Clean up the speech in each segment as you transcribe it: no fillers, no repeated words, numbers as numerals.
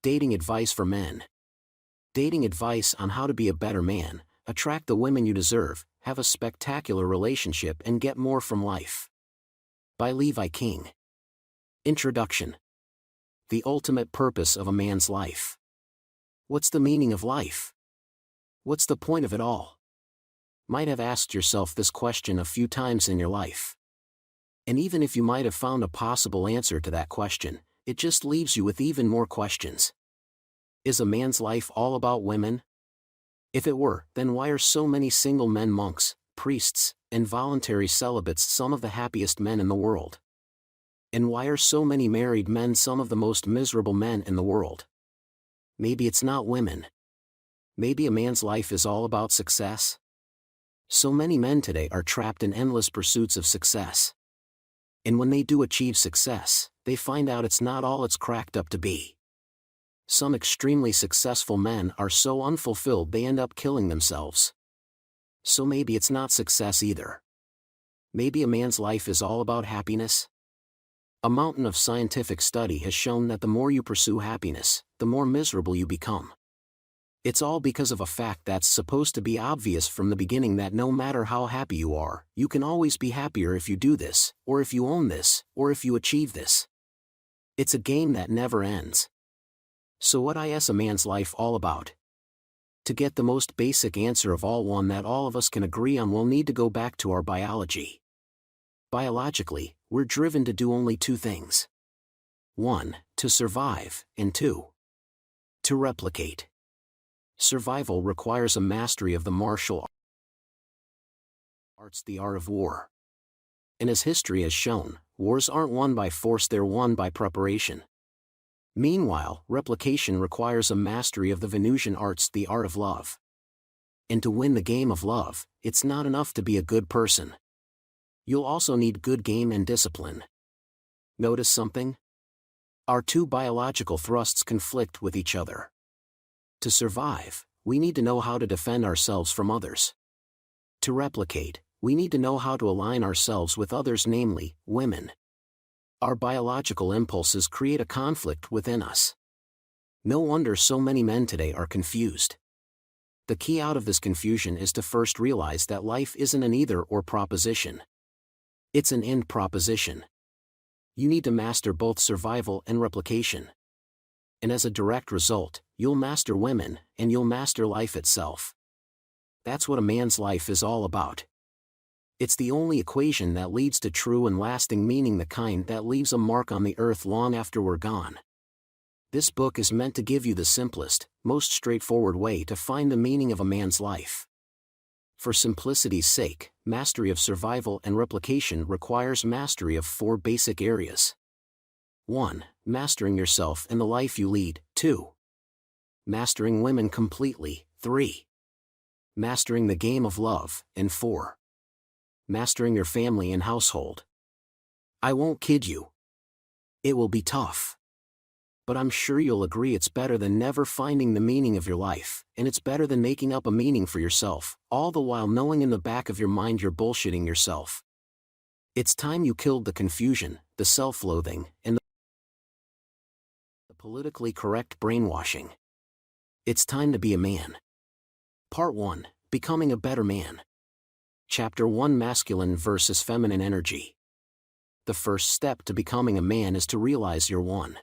Dating advice for men. Dating advice on how to be a better man, attract the women you deserve, have a spectacular relationship and get more from life. By Levi King. Introduction. The ultimate purpose of a man's life. What's the meaning of life? What's the point of it all? Might have asked yourself this question a few times in your life. And even if you might have found a possible answer to that question, it just leaves you with even more questions. Is a man's life all about women? If it were, then why are so many single men monks, priests, and voluntary celibates some of the happiest men in the world? And why are so many married men some of the most miserable men in the world? Maybe it's not women. Maybe a man's life is all about success. So many men today are trapped in endless pursuits of success. And when they do achieve success, they find out it's not all it's cracked up to be. Some extremely successful men are so unfulfilled they end up killing themselves. So maybe it's not success either. Maybe a man's life is all about happiness. A mountain of scientific study has shown that the more you pursue happiness, the more miserable you become. It's all because of a fact that's supposed to be obvious from the beginning, that no matter how happy you are, you can always be happier if you do this, or if you own this, or if you achieve this. It's a game that never ends. So what is a man's life all about? To get the most basic answer of all, one that all of us can agree on, we'll need to go back to our biology. Biologically, we're driven to do only two things. 1. To survive, and 2. To replicate. Survival requires a mastery of the martial arts, the art of war. And as history has shown, wars aren't won by force, they're won by preparation. Meanwhile, replication requires a mastery of the Venusian arts, the art of love. And to win the game of love, it's not enough to be a good person. You'll also need good game and discipline. Notice something? Our two biological thrusts conflict with each other. To survive, we need to know how to defend ourselves from others. To replicate, we need to know how to align ourselves with others, namely, women. Our biological impulses create a conflict within us. No wonder so many men today are confused. The key out of this confusion is to first realize that life isn't an either-or proposition. It's an and proposition. You need to master both survival and replication. And as a direct result, you'll master women, and you'll master life itself. That's what a man's life is all about. It's the only equation that leads to true and lasting meaning, the kind that leaves a mark on the earth long after we're gone. This book is meant to give you the simplest, most straightforward way to find the meaning of a man's life. For simplicity's sake, mastery of survival and replication requires mastery of 4 basic areas. 1. Mastering yourself and the life you lead. 2. Mastering women completely. 3. Mastering the game of love. And 4. Mastering your family and household. I won't kid you. It will be tough. But I'm sure you'll agree it's better than never finding the meaning of your life, and it's better than making up a meaning for yourself, all the while knowing in the back of your mind you're bullshitting yourself. It's time you killed the confusion, the self-loathing, and the politically correct brainwashing. It's time to be a man. Part 1. Becoming a better man. Chapter 1. Masculine versus feminine energy. The first step to becoming a man is to realize you're one.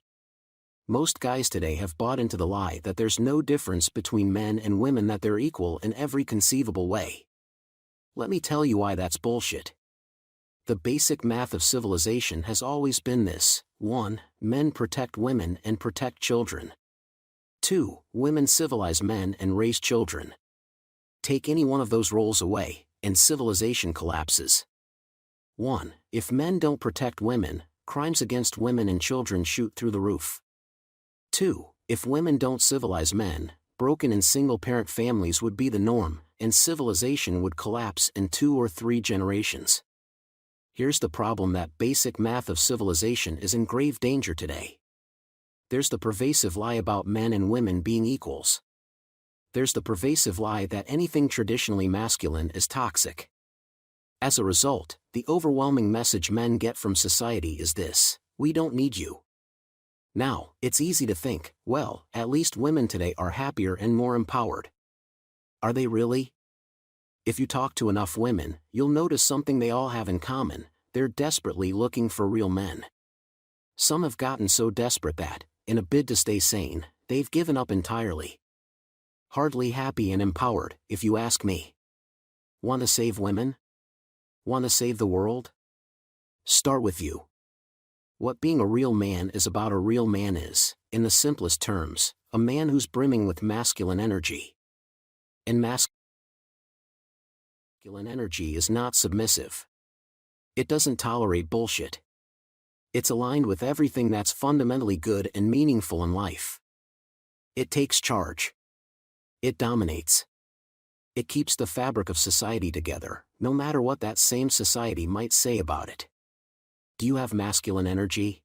Most guys today have bought into the lie that there's no difference between men and women, that they're equal in every conceivable way. Let me tell you why that's bullshit. The basic math of civilization has always been this: 1. Men protect women and protect children. 2. Women civilize men and raise children. Take any one of those roles away, and civilization collapses. 1. If men don't protect women, crimes against women and children shoot through the roof. 2. If women don't civilize men, broken and single-parent families would be the norm, and civilization would collapse in 2 or 3 generations. Here's the problem: that basic math of civilization is in grave danger today. There's the pervasive lie about men and women being equals. There's the pervasive lie that anything traditionally masculine is toxic. As a result, the overwhelming message men get from society is this: we don't need you. Now, it's easy to think, well, at least women today are happier and more empowered. Are they really? If you talk to enough women, you'll notice something they all have in common: they're desperately looking for real men. Some have gotten so desperate that, in a bid to stay sane, they've given up entirely. Hardly happy and empowered, if you ask me. Want to save women? Want to save the world? Start with you. What being a real man is about: a real man is, in the simplest terms, a man who's brimming with masculine energy. And masculine energy is not submissive. It doesn't tolerate bullshit. It's aligned with everything that's fundamentally good and meaningful in life. It takes charge. It dominates. It keeps the fabric of society together, no matter what that same society might say about it. Do you have masculine energy?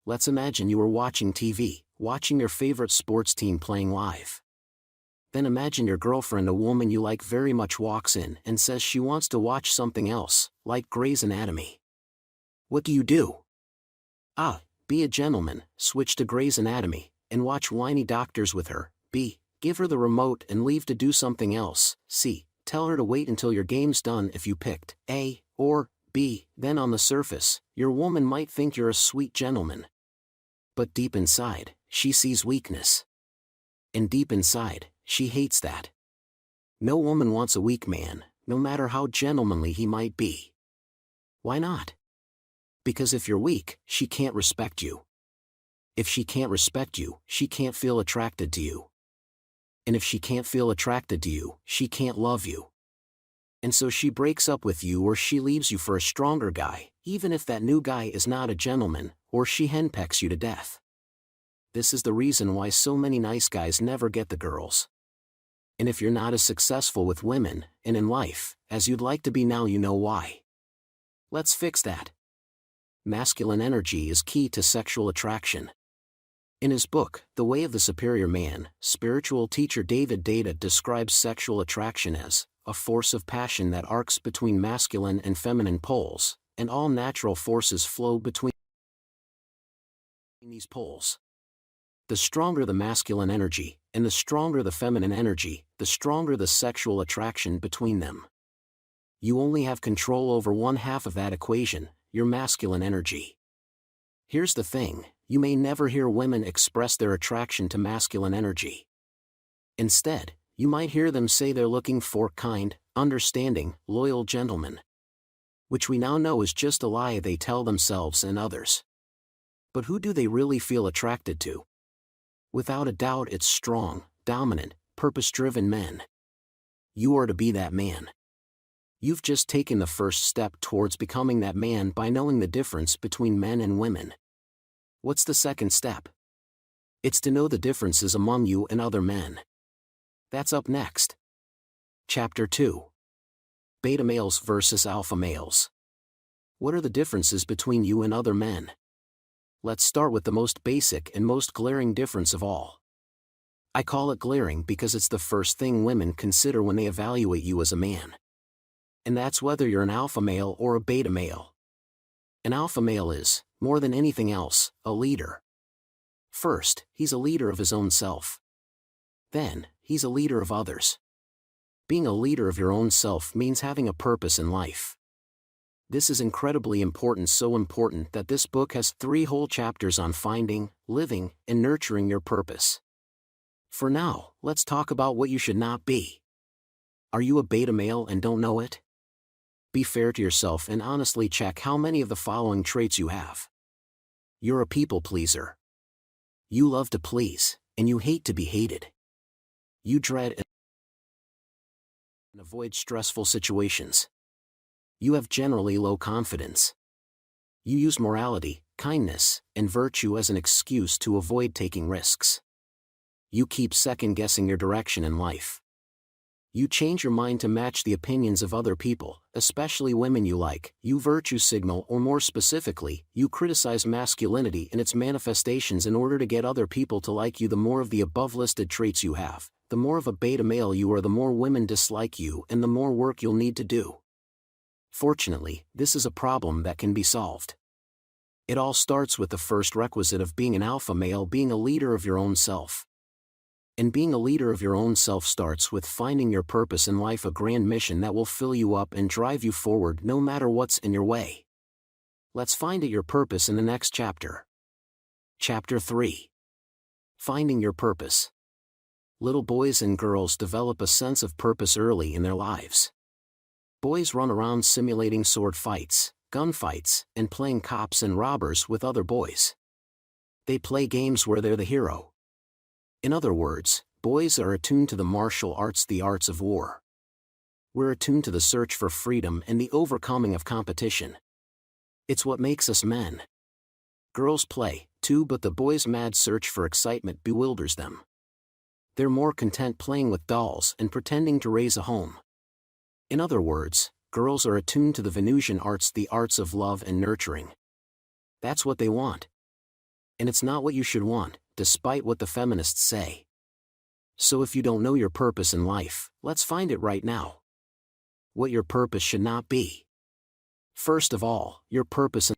Let's imagine you were watching TV, watching your favorite sports team playing live. Then imagine your girlfriend, a woman you like very much, walks in and says she wants to watch something else, like Grey's Anatomy. What do? A. Be a gentleman, switch to Grey's Anatomy, and watch whiny doctors with her. B. Give her the remote and leave to do something else. C. Tell her to wait until your game's done if you picked A. Or B. Then on the surface, your woman might think you're a sweet gentleman. But deep inside, she sees weakness. And deep inside, she hates that. No woman wants a weak man, no matter how gentlemanly he might be. Why not? Because if you're weak, she can't respect you. If she can't respect you, she can't feel attracted to you. And if she can't feel attracted to you, she can't love you. And so she breaks up with you, or she leaves you for a stronger guy, even if that new guy is not a gentleman, or she henpecks you to death. This is the reason why so many nice guys never get the girls. And if you're not as successful with women, and in life, as you'd like to be now, you know why. Let's fix that. Masculine energy is key to sexual attraction. In his book, The Way of the Superior Man, spiritual teacher David Data describes sexual attraction as a force of passion that arcs between masculine and feminine poles, and all natural forces flow between these poles. The stronger the masculine energy, and the stronger the feminine energy, the stronger the sexual attraction between them. You only have control over one half of that equation, your masculine energy. Here's the thing: you may never hear women express their attraction to masculine energy. Instead, you might hear them say they're looking for kind, understanding, loyal gentlemen. Which we now know is just a lie they tell themselves and others. But who do they really feel attracted to? Without a doubt, it's strong, dominant, purpose-driven men. You are to be that man. You've just taken the first step towards becoming that man by knowing the difference between men and women. What's the second step? It's to know the differences among you and other men. That's up next. Chapter 2. Beta males versus alpha males. What are the differences between you and other men? Let's start with the most basic and most glaring difference of all. I call it glaring because it's the first thing women consider when they evaluate you as a man. And that's whether you're an alpha male or a beta male. An alpha male is, more than anything else, a leader. First, he's a leader of his own self. Then, he's a leader of others. Being a leader of your own self means having a purpose in life. This is incredibly important, so important that this book has 3 whole chapters on finding, living, and nurturing your purpose. For now, let's talk about what you should not be. Are you a beta male and don't know it? Be fair to yourself and honestly check how many of the following traits you have. You're a people pleaser. You love to please, and you hate to be hated. You dread and avoid stressful situations. You have generally low confidence. You use morality, kindness, and virtue as an excuse to avoid taking risks. You keep second-guessing your direction in life. You change your mind to match the opinions of other people, especially women you like. You virtue signal, or more specifically, you criticize masculinity and its manifestations in order to get other people to like you. The more of the above-listed traits you have, the more of a beta male you are, the more women dislike you and the more work you'll need to do. Fortunately, this is a problem that can be solved. It all starts with the first requisite of being an alpha male, being a leader of your own self. And being a leader of your own self starts with finding your purpose in life, a grand mission that will fill you up and drive you forward no matter what's in your way. Let's find your purpose in the next chapter. Chapter 3. Finding your purpose. Little boys and girls develop a sense of purpose early in their lives. Boys run around simulating sword fights, gunfights, and playing cops and robbers with other boys. They play games where they're the hero. In other words, boys are attuned to the martial arts, the arts of war. We're attuned to the search for freedom and the overcoming of competition. It's what makes us men. Girls play, too, but the boys' mad search for excitement bewilders them. They're more content playing with dolls and pretending to raise a home. In other words, girls are attuned to the Venusian arts, the arts of love and nurturing. That's what they want. And it's not what you should want, despite what the feminists say. So if you don't know your purpose in life, let's find it right now. What your purpose should not be. First of all, your purpose in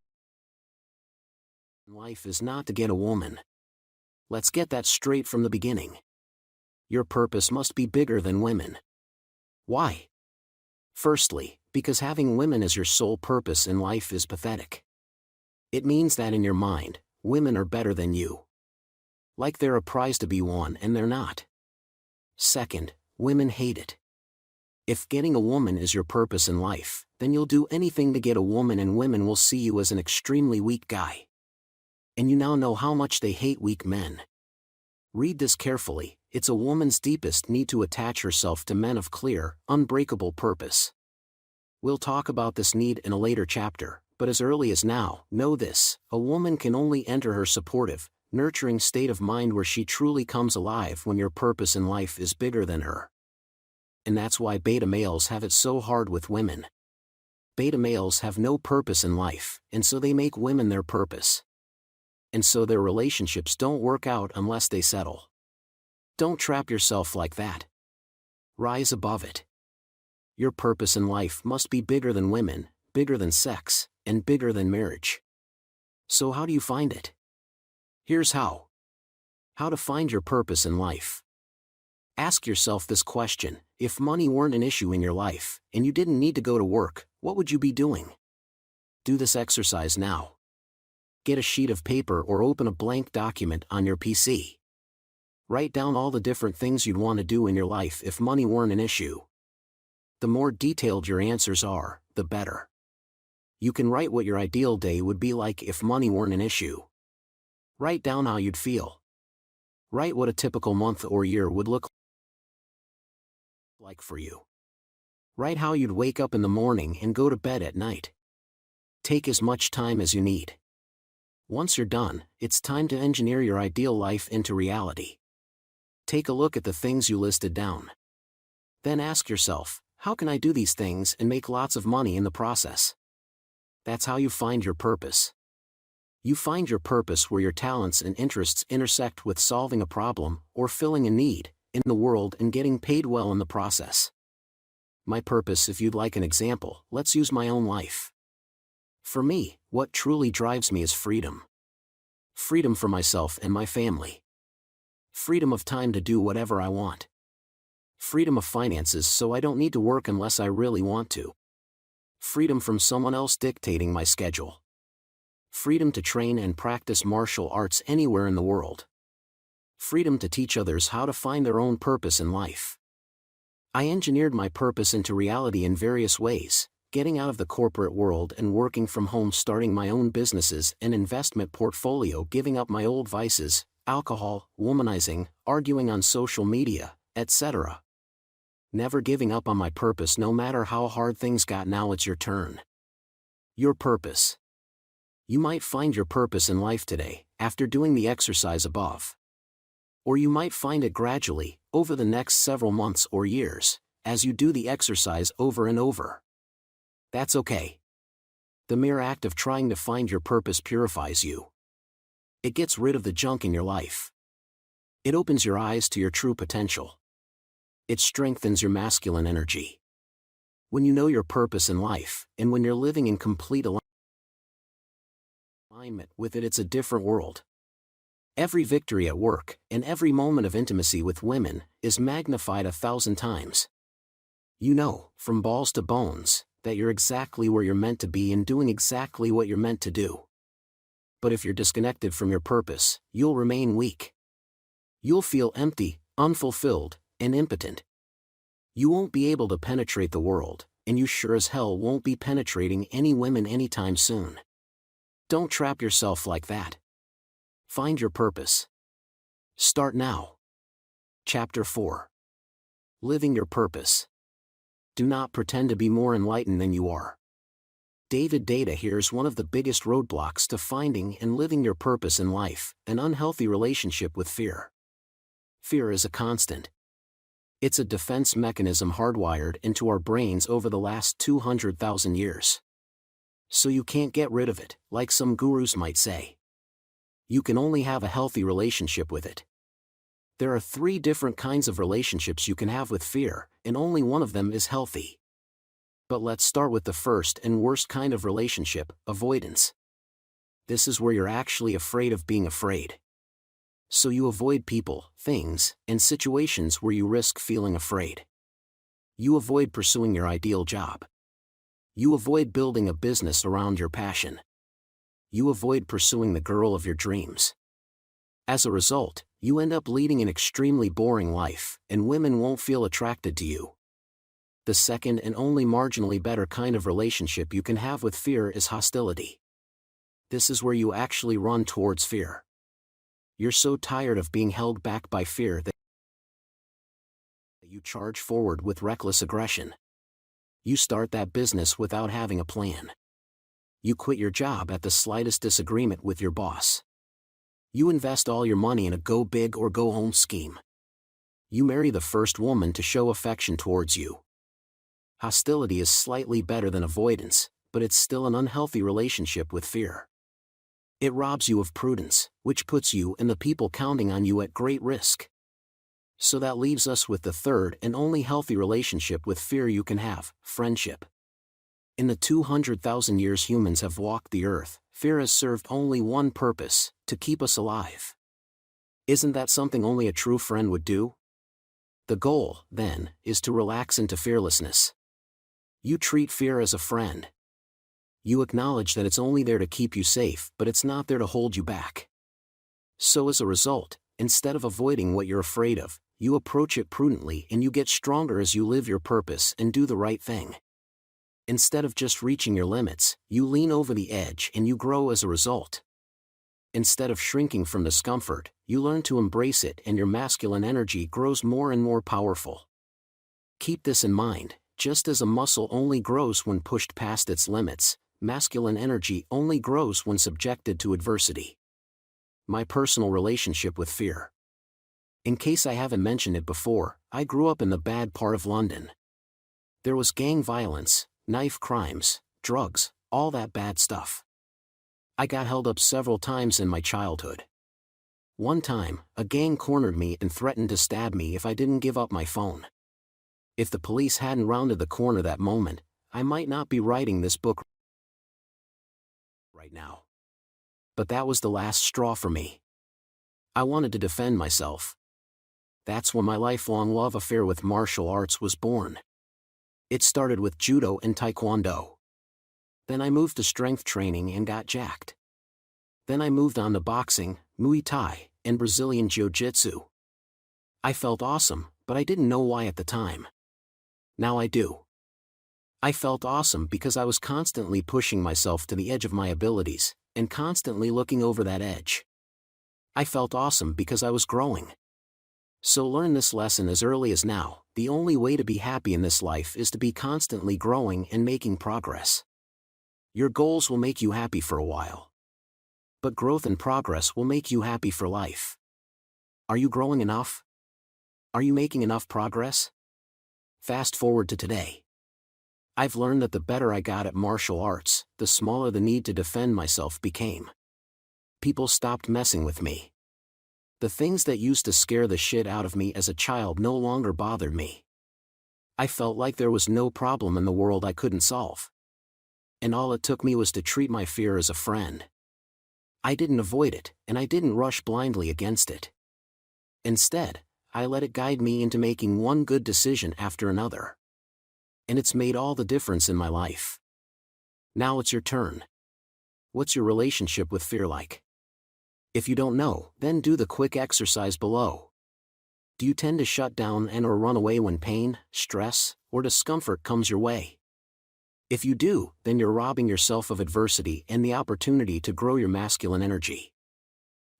life is not to get a woman. Let's get that straight from the beginning. Your purpose must be bigger than women. Why? Firstly, because having women as your sole purpose in life is pathetic. It means that in your mind, women are better than you. Like they're a prize to be won and they're not. Second, women hate it. If getting a woman is your purpose in life, then you'll do anything to get a woman, and women will see you as an extremely weak guy. And you now know how much they hate weak men. Read this carefully. It's a woman's deepest need to attach herself to men of clear, unbreakable purpose. We'll talk about this need in a later chapter, but as early as now, know this: a woman can only enter her supportive, nurturing state of mind where she truly comes alive when your purpose in life is bigger than her. And that's why beta males have it so hard with women. Beta males have no purpose in life, and so they make women their purpose. And so their relationships don't work out unless they settle. Don't trap yourself like that. Rise above it. Your purpose in life must be bigger than women, bigger than sex, and bigger than marriage. So how do you find it? Here's how. How to find your purpose in life. Ask yourself this question: if money weren't an issue in your life, and you didn't need to go to work, what would you be doing? Do this exercise now. Get a sheet of paper or open a blank document on your PC. Write down all the different things you'd want to do in your life if money weren't an issue. The more detailed your answers are, the better. You can write what your ideal day would be like if money weren't an issue. Write down how you'd feel. Write what a typical month or year would look like for you. Write how you'd wake up in the morning and go to bed at night. Take as much time as you need. Once you're done, it's time to engineer your ideal life into reality. Take a look at the things you listed down. Then ask yourself, how can I do these things and make lots of money in the process? That's how you find your purpose. You find your purpose where your talents and interests intersect with solving a problem or filling a need in the world and getting paid well in the process. My purpose, if you'd like an example, let's use my own life. For me, what truly drives me is freedom. Freedom for myself and my family. Freedom of time to do whatever I want. Freedom of finances so I don't need to work unless I really want to. Freedom from someone else dictating my schedule. Freedom to train and practice martial arts anywhere in the world. Freedom to teach others how to find their own purpose in life. I engineered my purpose into reality in various ways, getting out of the corporate world and working from home, starting my own businesses and investment portfolio, giving up my old vices, alcohol, womanizing, arguing on social media, etc. Never giving up on my purpose no matter how hard things got. Now it's your turn. Your purpose. You might find your purpose in life today, after doing the exercise above. Or you might find it gradually, over the next several months or years, as you do the exercise over and over. That's okay. The mere act of trying to find your purpose purifies you. It gets rid of the junk in your life. It opens your eyes to your true potential. It strengthens your masculine energy. When you know your purpose in life, and when you're living in complete alignment alignment with it, it's a different world. Every victory at work, and every moment of intimacy with women, is magnified 1,000 times. You know, from balls to bones, that you're exactly where you're meant to be and doing exactly what you're meant to do. But if you're disconnected from your purpose, you'll remain weak. You'll feel empty, unfulfilled, and impotent. You won't be able to penetrate the world, and you sure as hell won't be penetrating any women anytime soon. Don't trap yourself like that. Find your purpose. Start now. Chapter 4. Living your purpose. Do not pretend to be more enlightened than you are. David Data. Here's one of the biggest roadblocks to finding and living your purpose in life: an unhealthy relationship with fear. Fear is a constant. It's a defense mechanism hardwired into our brains over the last 200,000 years. So you can't get rid of it, like some gurus might say. You can only have a healthy relationship with it. There are 3 different kinds of relationships you can have with fear, and only one of them is healthy. But let's start with the first and worst kind of relationship: avoidance. This is where you're actually afraid of being afraid. So you avoid people, things, and situations where you risk feeling afraid. You avoid pursuing your ideal job. You avoid building a business around your passion. You avoid pursuing the girl of your dreams. As a result, you end up leading an extremely boring life, and women won't feel attracted to you. The second and only marginally better kind of relationship you can have with fear is hostility. This is where you actually run towards fear. You're so tired of being held back by fear that you charge forward with reckless aggression. You start that business without having a plan. You quit your job at the slightest disagreement with your boss. You invest all your money in a go big or go home scheme. You marry the first woman to show affection towards you. Hostility is slightly better than avoidance, but it's still an unhealthy relationship with fear. It robs you of prudence, which puts you and the people counting on you at great risk. So that leaves us with the third and only healthy relationship with fear you can have: friendship. In the 200,000 years humans have walked the earth, fear has served only one purpose: to keep us alive. Isn't that something only a true friend would do? The goal, then, is to relax into fearlessness. You treat fear as a friend. You acknowledge that it's only there to keep you safe, but it's not there to hold you back. So as a result, instead of avoiding what you're afraid of, you approach it prudently, and you get stronger as you live your purpose and do the right thing. Instead of just reaching your limits, you lean over the edge and you grow as a result. Instead of shrinking from discomfort, you learn to embrace it, and your masculine energy grows more and more powerful. Keep this in mind: just as a muscle only grows when pushed past its limits, masculine energy only grows when subjected to adversity. My personal relationship with fear. In case I haven't mentioned it before, I grew up in the bad part of London. There was gang violence, knife crimes, drugs, all that bad stuff. I got held up several times in my childhood. One time, a gang cornered me and threatened to stab me if I didn't give up my phone. If the police hadn't rounded the corner that moment, I might not be writing this book right now. But that was the last straw for me. I wanted to defend myself. That's when my lifelong love affair with martial arts was born. It started with judo and taekwondo. Then I moved to strength training and got jacked. Then I moved on to boxing, Muay Thai, and Brazilian Jiu-Jitsu. I felt awesome, but I didn't know why at the time. Now I do. I felt awesome because I was constantly pushing myself to the edge of my abilities, and constantly looking over that edge. I felt awesome because I was growing. So learn this lesson as early as now: the only way to be happy in this life is to be constantly growing and making progress. Your goals will make you happy for a while. But growth and progress will make you happy for life. Are you growing enough? Are you making enough progress? Fast forward to today. I've learned that the better I got at martial arts, the smaller the need to defend myself became. People stopped messing with me. The things that used to scare the shit out of me as a child no longer bothered me. I felt like there was no problem in the world I couldn't solve. And all it took me was to treat my fear as a friend. I didn't avoid it, and I didn't rush blindly against it. Instead, I let it guide me into making one good decision after another. And it's made all the difference in my life. Now it's your turn. What's your relationship with fear like? If you don't know, then do the quick exercise below. Do you tend to shut down and/or run away when pain, stress, or discomfort comes your way? If you do, then you're robbing yourself of adversity and the opportunity to grow your masculine energy.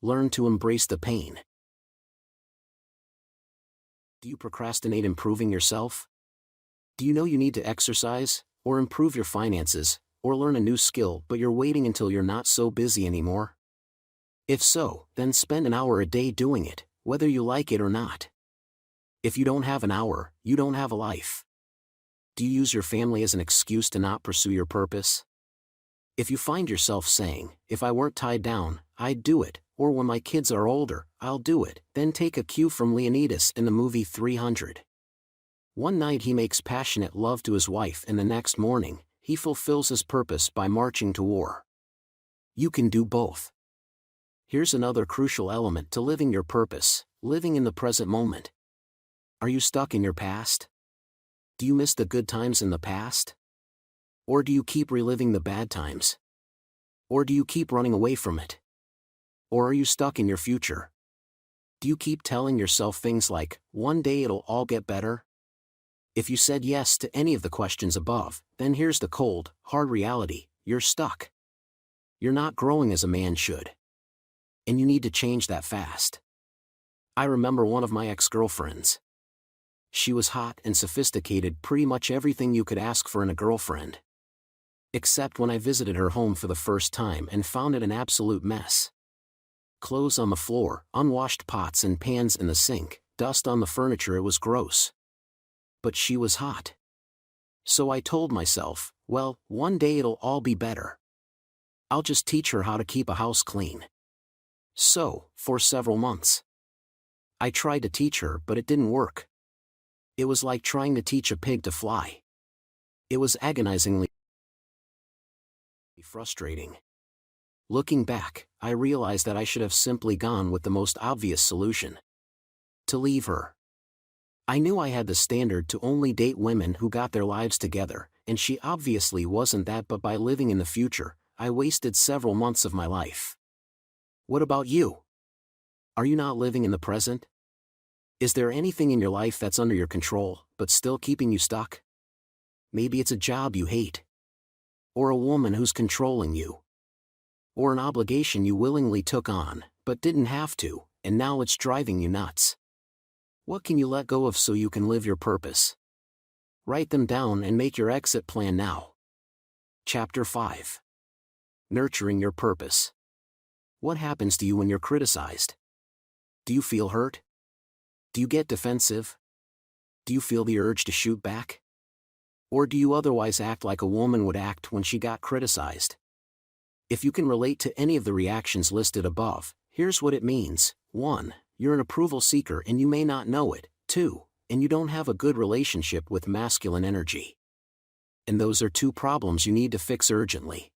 Learn to embrace the pain. Do you procrastinate improving yourself? Do you know you need to exercise, or improve your finances, or learn a new skill but you're waiting until you're not so busy anymore? If so, then spend an hour a day doing it, whether you like it or not. If you don't have an hour, you don't have a life. Do you use your family as an excuse to not pursue your purpose? If you find yourself saying, "If I weren't tied down, I'd do it," or "When my kids are older, I'll do it," then take a cue from Leonidas in the movie 300. One night he makes passionate love to his wife and the next morning, he fulfills his purpose by marching to war. You can do both. Here's another crucial element to living your purpose: living in the present moment. Are you stuck in your past? Do you miss the good times in the past? Or do you keep reliving the bad times? Or do you keep running away from it? Or are you stuck in your future? Do you keep telling yourself things like, "One day it'll all get better"? If you said yes to any of the questions above, then here's the cold, hard reality: you're stuck. You're not growing as a man should. And you need to change that fast. I remember one of my ex-girlfriends. She was hot and sophisticated, pretty much everything you could ask for in a girlfriend. Except when I visited her home for the first time and found it an absolute mess. Clothes on the floor, unwashed pots and pans in the sink, dust on the furniture. It was gross. But she was hot. So I told myself, well, one day it'll all be better. I'll just teach her how to keep a house clean. So, for several months, I tried to teach her, but it didn't work. It was like trying to teach a pig to fly. It was agonizingly frustrating. Looking back, I realized that I should have simply gone with the most obvious solution: to leave her. I knew I had the standard to only date women who got their lives together, and she obviously wasn't that, but by living in the future, I wasted several months of my life. What about you? Are you not living in the present? Is there anything in your life that's under your control, but still keeping you stuck? Maybe it's a job you hate. Or a woman who's controlling you. Or an obligation you willingly took on, but didn't have to, and now it's driving you nuts. What can you let go of so you can live your purpose? Write them down and make your exit plan now. Chapter 5. Nurturing your purpose. What happens to you when you're criticized? Do you feel hurt? Do you get defensive? Do you feel the urge to shoot back? Or do you otherwise act like a woman would act when she got criticized? If you can relate to any of the reactions listed above, here's what it means. 1. You're an approval seeker and you may not know it. 2. And you don't have a good relationship with masculine energy. And those are two problems you need to fix urgently.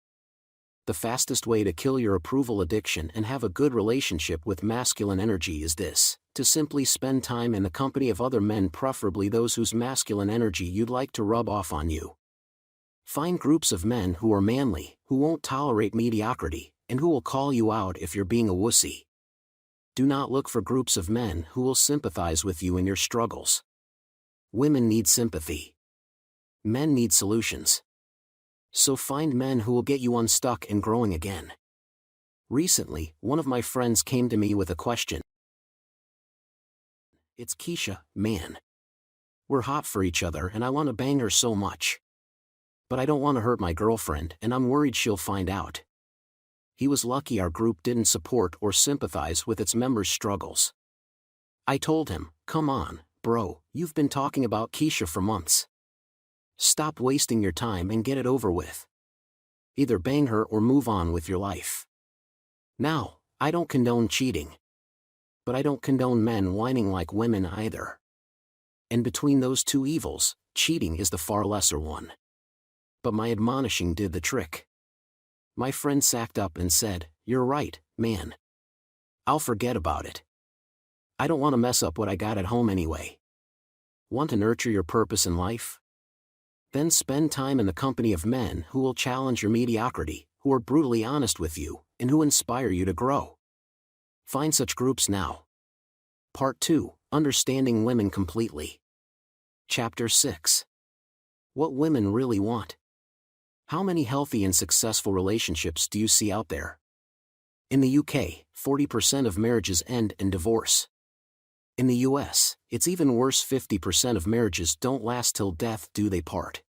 The fastest way to kill your approval addiction and have a good relationship with masculine energy is this: to simply spend time in the company of other men, preferably those whose masculine energy you'd like to rub off on you. Find groups of men who are manly, who won't tolerate mediocrity, and who will call you out if you're being a wussy. Do not look for groups of men who will sympathize with you in your struggles. Women need sympathy. Men need solutions. So find men who will get you unstuck and growing again. Recently, one of my friends came to me with a question. "It's Keisha, man. We're hot for each other and I want to bang her so much. But I don't want to hurt my girlfriend and I'm worried she'll find out." He was lucky our group didn't support or sympathize with its members' struggles. I told him, "Come on, bro, you've been talking about Keisha for months. Stop wasting your time and get it over with. Either bang her or move on with your life." Now, I don't condone cheating. But I don't condone men whining like women either. And between those two evils, cheating is the far lesser one. But my admonishing did the trick. My friend sacked up and said, "You're right, man. I'll forget about it. I don't want to mess up what I got at home anyway." Want to nurture your purpose in life? Then spend time in the company of men who will challenge your mediocrity, who are brutally honest with you, and who inspire you to grow. Find such groups now. Part 2, Understanding Women Completely. Chapter 6. What Women Really Want. How many healthy and successful relationships do you see out there? In the UK, 40% of marriages end in divorce. In the US, it's even worse, 50% of marriages don't last till death do they part.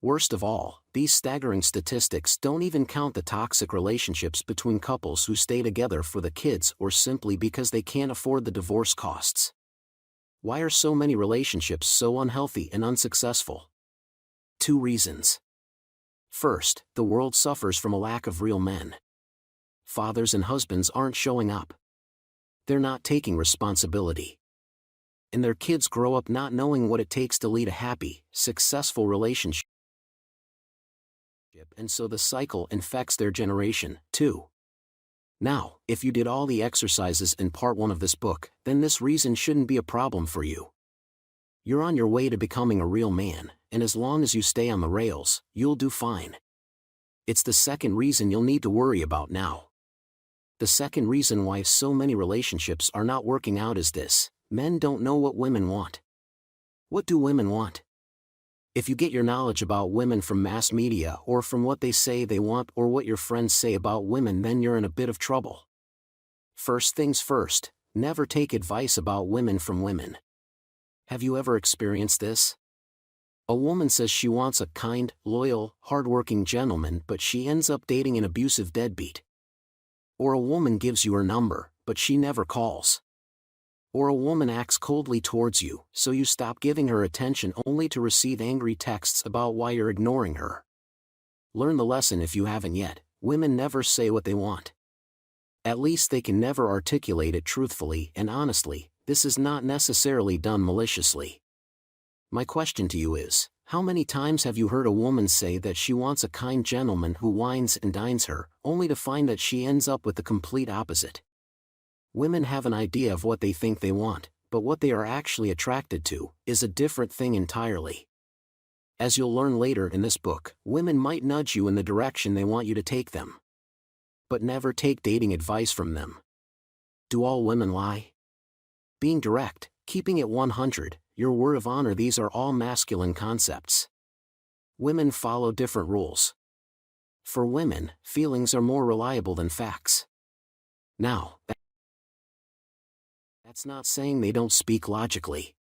Worst of all, these staggering statistics don't even count the toxic relationships between couples who stay together for the kids or simply because they can't afford the divorce costs. Why are so many relationships so unhealthy and unsuccessful? 2 reasons. First, the world suffers from a lack of real men. Fathers and husbands aren't showing up. They're not taking responsibility. And their kids grow up not knowing what it takes to lead a happy, successful relationship. And so the cycle infects their generation, too. Now, if you did all the exercises in part 1 of this book, then this reason shouldn't be a problem for you. You're on your way to becoming a real man, and as long as you stay on the rails, you'll do fine. It's the second reason you'll need to worry about now. The second reason why so many relationships are not working out is this: men don't know what women want. What do women want? If you get your knowledge about women from mass media or from what they say they want or what your friends say about women, then you're in a bit of trouble. First things first, never take advice about women from women. Have you ever experienced this? A woman says she wants a kind, loyal, hardworking gentleman, but she ends up dating an abusive deadbeat. Or a woman gives you her number, but she never calls. Or a woman acts coldly towards you, so you stop giving her attention only to receive angry texts about why you're ignoring her. Learn the lesson if you haven't yet: women never say what they want. At least they can never articulate it truthfully and honestly. This is not necessarily done maliciously. My question to you is, how many times have you heard a woman say that she wants a kind gentleman who wines and dines her, only to find that she ends up with the complete opposite? Women have an idea of what they think they want, but what they are actually attracted to is a different thing entirely. As you'll learn later in this book, women might nudge you in the direction they want you to take them. But never take dating advice from them. Do all women lie? Being direct, keeping it 100, your word of honor, these are all masculine concepts. Women follow different rules. For women, feelings are more reliable than facts. Now, that's not saying they don't speak logically.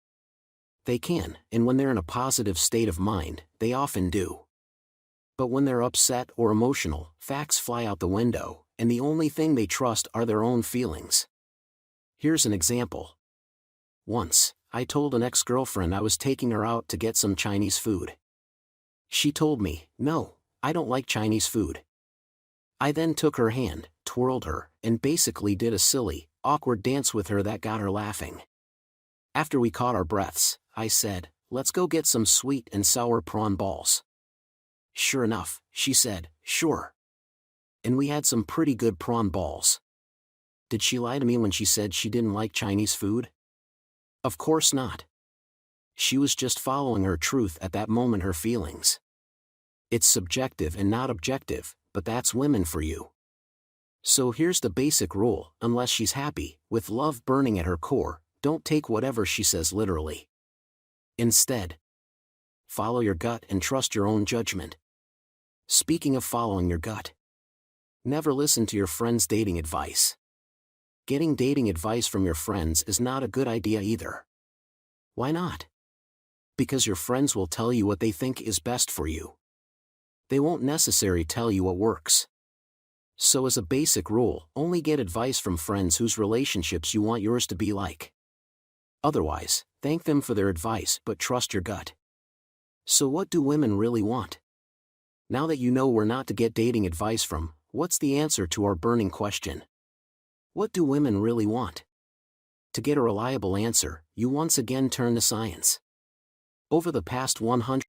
They can, and when they're in a positive state of mind, they often do. But when they're upset or emotional, facts fly out the window, and the only thing they trust are their own feelings. Here's an example. Once, I told an ex-girlfriend I was taking her out to get some Chinese food. She told me, "No, I don't like Chinese food." I then took her hand, twirled her, and basically did a silly, awkward dance with her that got her laughing. After we caught our breaths, I said, "Let's go get some sweet and sour prawn balls." Sure enough, she said, "Sure." And we had some pretty good prawn balls. Did she lie to me when she said she didn't like Chinese food? Of course not. She was just following her truth at that moment, her feelings. It's subjective and not objective, but that's women for you. So here's the basic rule: unless she's happy, with love burning at her core, don't take whatever she says literally. Instead, follow your gut and trust your own judgment. Speaking of following your gut, never listen to your friends' dating advice. Getting dating advice from your friends is not a good idea either. Why not? Because your friends will tell you what they think is best for you. They won't necessarily tell you what works. So as a basic rule, only get advice from friends whose relationships you want yours to be like. Otherwise, thank them for their advice but trust your gut. So what do women really want? Now that you know where not to get dating advice from, what's the answer to our burning question? What do women really want? To get a reliable answer, you once again turn to science. Over the past 100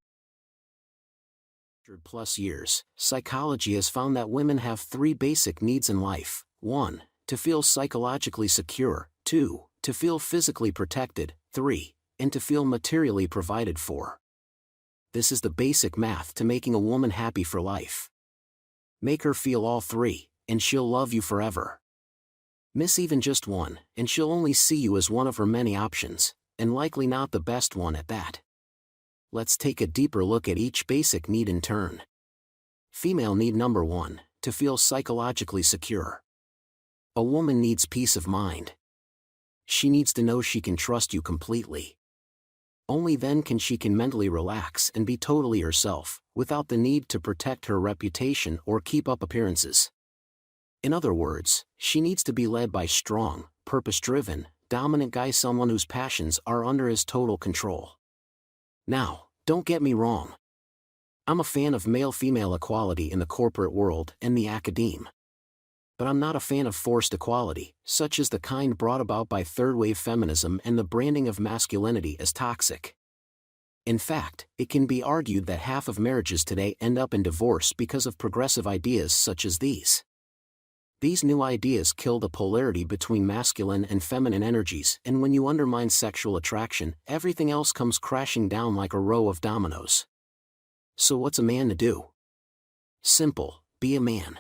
Plus years, psychology has found that women have three basic needs in life. 1. To feel psychologically secure. 2. To feel physically protected. 3. And to feel materially provided for. This is the basic math to making a woman happy for life. Make her feel all three, and she'll love you forever. Miss even just one, and she'll only see you as one of her many options, and likely not the best one at that. Let's take a deeper look at each basic need in turn. Female need number 1, to feel psychologically secure. A woman needs peace of mind. She needs to know she can trust you completely. Only then can she mentally relax and be totally herself, without the need to protect her reputation or keep up appearances. In other words, she needs to be led by strong, purpose-driven, dominant guy, someone whose passions are under his total control. Now, don't get me wrong. I'm a fan of male-female equality in the corporate world and the academe. But I'm not a fan of forced equality, such as the kind brought about by third-wave feminism and the branding of masculinity as toxic. In fact, it can be argued that half of marriages today end up in divorce because of progressive ideas such as these. These new ideas kill the polarity between masculine and feminine energies, and when you undermine sexual attraction, everything else comes crashing down like a row of dominoes. So what's a man to do? Simple: be a man.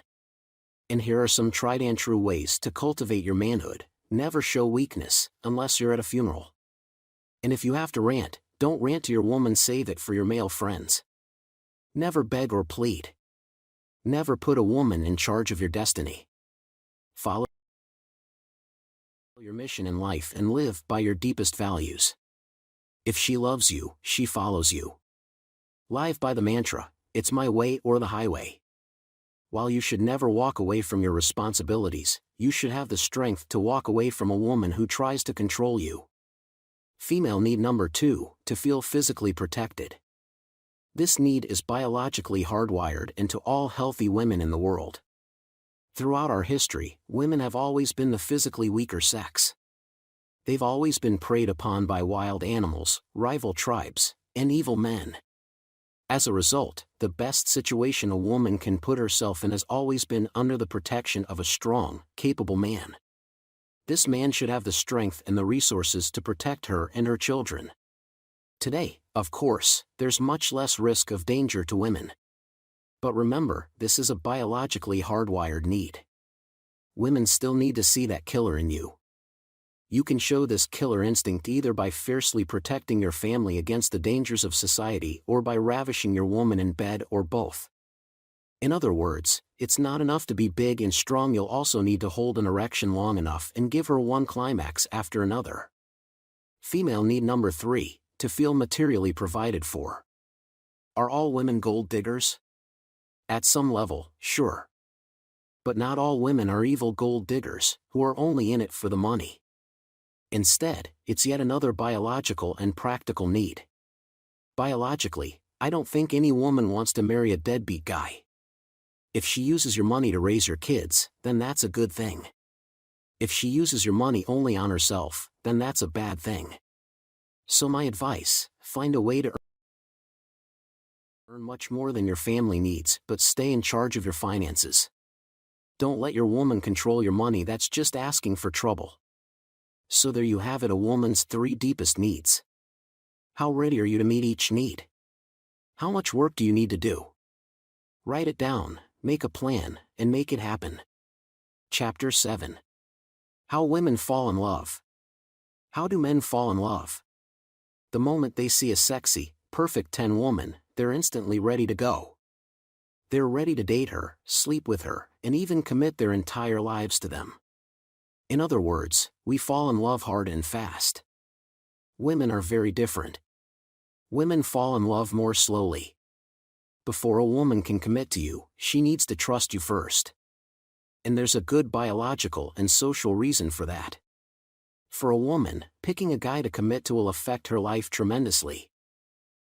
And here are some tried and true ways to cultivate your manhood. Never show weakness, unless you're at a funeral. And if you have to rant, don't rant to your woman, save it for your male friends. Never beg or plead. Never put a woman in charge of your destiny. Follow your mission in life and live by your deepest values. If she loves you, she follows you. Live by the mantra, it's my way or the highway. While you should never walk away from your responsibilities, you should have the strength to walk away from a woman who tries to control you. Female need number 2, to feel physically protected. This need is biologically hardwired into all healthy women in the world. Throughout our history, women have always been the physically weaker sex. They've always been preyed upon by wild animals, rival tribes, and evil men. As a result, the best situation a woman can put herself in has always been under the protection of a strong, capable man. This man should have the strength and the resources to protect her and her children. Today, of course, there's much less risk of danger to women. But remember, this is a biologically hardwired need. Women still need to see that killer in you. You can show this killer instinct either by fiercely protecting your family against the dangers of society or by ravishing your woman in bed, or both. In other words, it's not enough to be big and strong, you'll also need to hold an erection long enough and give her one climax after another. Female need number 3, to feel materially provided for. Are all women gold diggers? At some level, sure. But not all women are evil gold diggers, who are only in it for the money. Instead, it's yet another biological and practical need. Biologically, I don't think any woman wants to marry a deadbeat guy. If she uses your money to raise your kids, then that's a good thing. If she uses your money only on herself, then that's a bad thing. So my advice: find a way to earn much more than your family needs, but stay in charge of your finances. Don't let your woman control your money, that's just asking for trouble. So there you have it, a woman's 3 deepest needs. How ready are you to meet each need? How much work do you need to do? Write it down, make a plan, and make it happen. Chapter 7. How women fall in love. How do men fall in love? The moment they see a sexy, perfect 10 woman, they're instantly ready to go. They're ready to date her, sleep with her, and even commit their entire lives to them. In other words, we fall in love hard and fast. Women are very different. Women fall in love more slowly. Before a woman can commit to you, she needs to trust you first. And there's a good biological and social reason for that. For a woman, picking a guy to commit to will affect her life tremendously.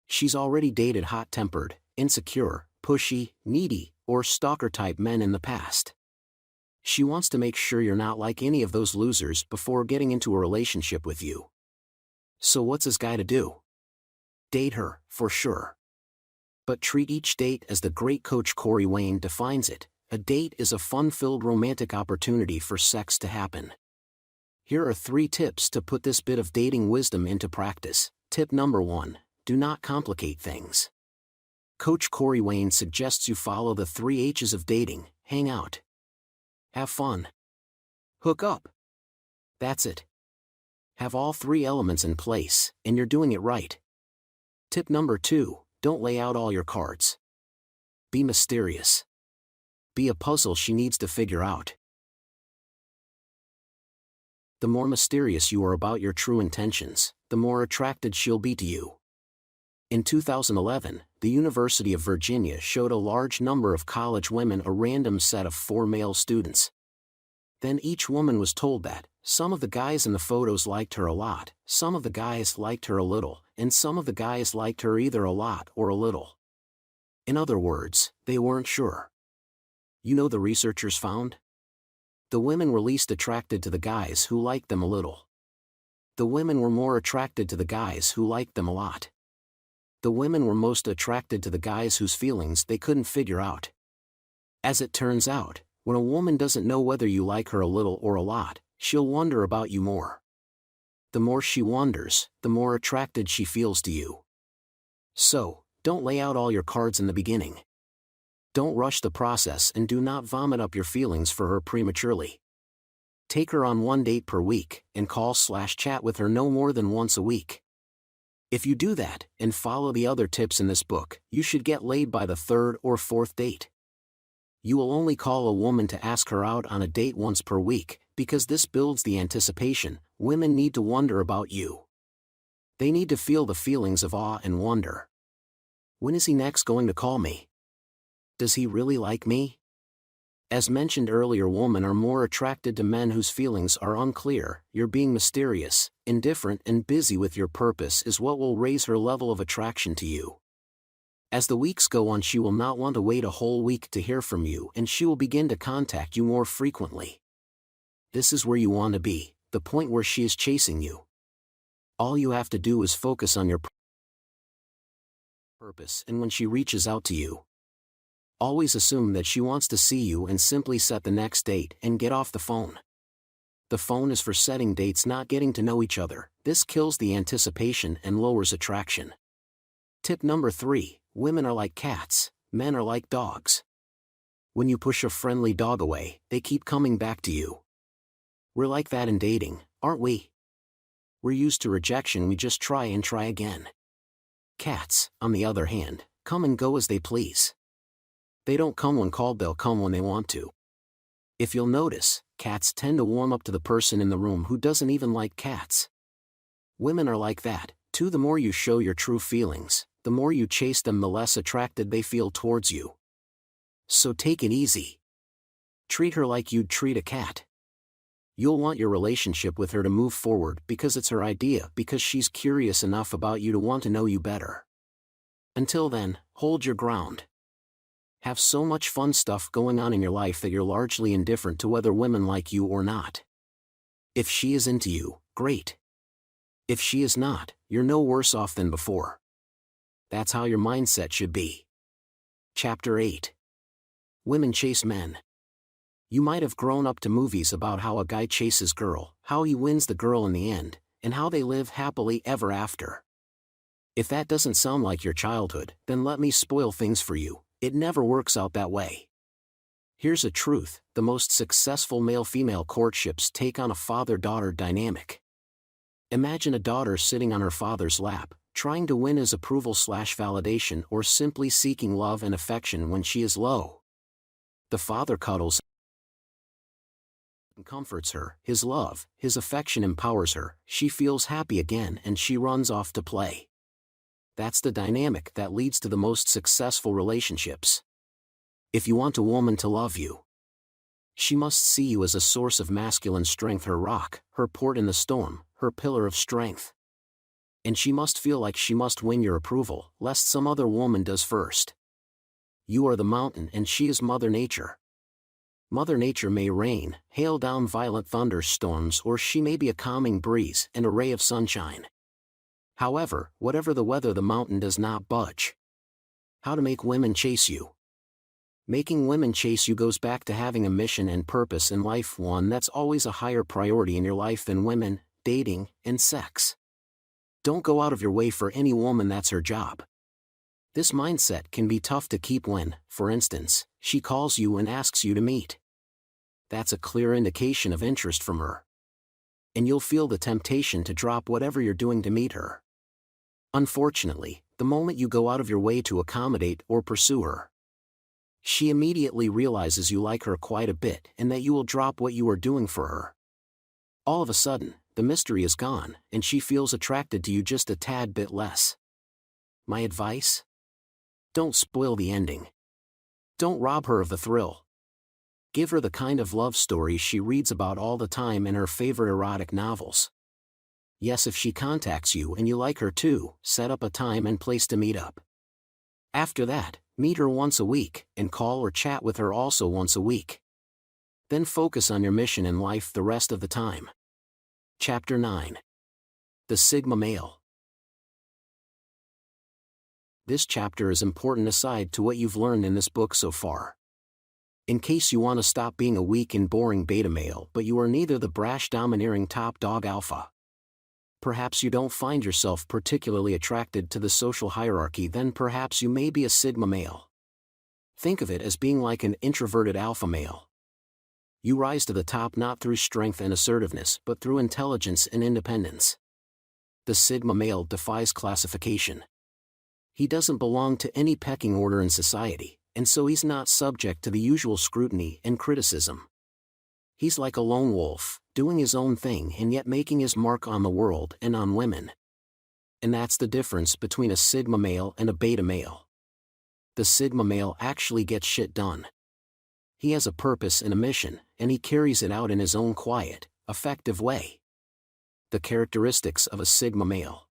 She's already dated hot-tempered, insecure, pushy, needy, or stalker-type men in the past. She wants to make sure you're not like any of those losers before getting into a relationship with you. So what's this guy to do? Date her, for sure. But treat each date as the great coach Corey Wayne defines it: a date is a fun-filled romantic opportunity for sex to happen. Here are 3 tips to put this bit of dating wisdom into practice. Tip number 1: do not complicate things. Coach Corey Wayne suggests you follow the 3 H's of dating: hang out, have fun, hook up. That's it. Have all 3 elements in place, and you're doing it right. Tip number 2: don't lay out all your cards. Be mysterious. Be a puzzle she needs to figure out. The more mysterious you are about your true intentions, the more attracted she'll be to you. In 2011, the University of Virginia showed a large number of college women a random set of 4 male students. Then each woman was told that some of the guys in the photos liked her a lot, some of the guys liked her a little, and some of the guys liked her either a lot or a little. In other words, they weren't sure. You know the researchers found? The women were least attracted to the guys who liked them a little. The women were more attracted to the guys who liked them a lot. The women were most attracted to the guys whose feelings they couldn't figure out. As it turns out, when a woman doesn't know whether you like her a little or a lot, she'll wonder about you more. The more she wonders, the more attracted she feels to you. So, don't lay out all your cards in the beginning. Don't rush the process and do not vomit up your feelings for her prematurely. Take her on 1 date per week, and call/chat with her no more than once a week. If you do that, and follow the other tips in this book, you should get laid by the 3rd or 4th date. You will only call a woman to ask her out on a date once per week, because this builds the anticipation. Women need to wonder about you. They need to feel the feelings of awe and wonder. When is he next going to call me? Does he really like me? As mentioned earlier, women are more attracted to men whose feelings are unclear. You're being mysterious, indifferent, and busy with your purpose is what will raise her level of attraction to you. As the weeks go on, she will not want to wait a whole week to hear from you, and she will begin to contact you more frequently. This is where you want to be, the point where she is chasing you. All you have to do is focus on your purpose, and when she reaches out to you, always assume that she wants to see you and simply set the next date and get off the phone. The phone is for setting dates, not getting to know each other. This kills the anticipation and lowers attraction. Tip number 3: women are like cats, men are like dogs. When you push a friendly dog away, they keep coming back to you. We're like that in dating, aren't we? We're used to rejection, we just try and try again. Cats, on the other hand, come and go as they please. They don't come when called, they'll come when they want to. If you'll notice, cats tend to warm up to the person in the room who doesn't even like cats. Women are like that, too. The more you show your true feelings, the more you chase them, the less attracted they feel towards you. So take it easy. Treat her like you'd treat a cat. You'll want your relationship with her to move forward because it's her idea, because she's curious enough about you to want to know you better. Until then, hold your ground. Have so much fun stuff going on in your life that you're largely indifferent to whether women like you or not. If she is into you, great. If she is not, you're no worse off than before. That's how your mindset should be. Chapter 8. Women chase men. You might have grown up to movies about how a guy chases girl, how he wins the girl in the end, and how they live happily ever after. If that doesn't sound like your childhood, then let me spoil things for you. It never works out that way. Here's a truth: the most successful male-female courtships take on a father-daughter dynamic. Imagine a daughter sitting on her father's lap, trying to win his approval/validation, or simply seeking love and affection when she is low. The father cuddles and comforts her, his love, his affection empowers her, she feels happy again, and she runs off to play. That's the dynamic that leads to the most successful relationships. If you want a woman to love you, she must see you as a source of masculine strength, her rock, her port in the storm, her pillar of strength. And she must feel like she must win your approval, lest some other woman does first. You are the mountain and she is Mother Nature. Mother Nature may rain, hail down violent thunderstorms, or she may be a calming breeze and a ray of sunshine. However, whatever the weather, the mountain does not budge. How to make women chase you. Making women chase you goes back to having a mission and purpose in life, one that's always a higher priority in your life than women, dating, and sex. Don't go out of your way for any woman that's her job. This mindset can be tough to keep when, for instance, she calls you and asks you to meet. That's a clear indication of interest from her. And you'll feel the temptation to drop whatever you're doing to meet her. Unfortunately, the moment you go out of your way to accommodate or pursue her, she immediately realizes you like her quite a bit and that you will drop what you are doing for her. All of a sudden, the mystery is gone, and she feels attracted to you just a tad bit less. My advice? Don't spoil the ending. Don't rob her of the thrill. Give her the kind of love stories she reads about all the time in her favorite erotic novels. Yes, if she contacts you and you like her too, set up a time and place to meet up. After that, meet her once a week, and call or chat with her also once a week. Then focus on your mission in life the rest of the time. Chapter 9. The Sigma Male. This chapter is important aside to what you've learned in this book so far. In case you want to stop being a weak and boring beta male but you are neither the brash domineering top dog alpha. Perhaps you don't find yourself particularly attracted to the social hierarchy, then perhaps you may be a sigma male. Think of it as being like an introverted alpha male. You rise to the top not through strength and assertiveness but through intelligence and independence. The sigma male defies classification. He doesn't belong to any pecking order in society, and so he's not subject to the usual scrutiny and criticism. He's like a lone wolf, doing his own thing and yet making his mark on the world and on women. And that's the difference between a sigma male and a beta male. The sigma male actually gets shit done. He has a purpose and a mission, and he carries it out in his own quiet, effective way. The characteristics of a sigma male.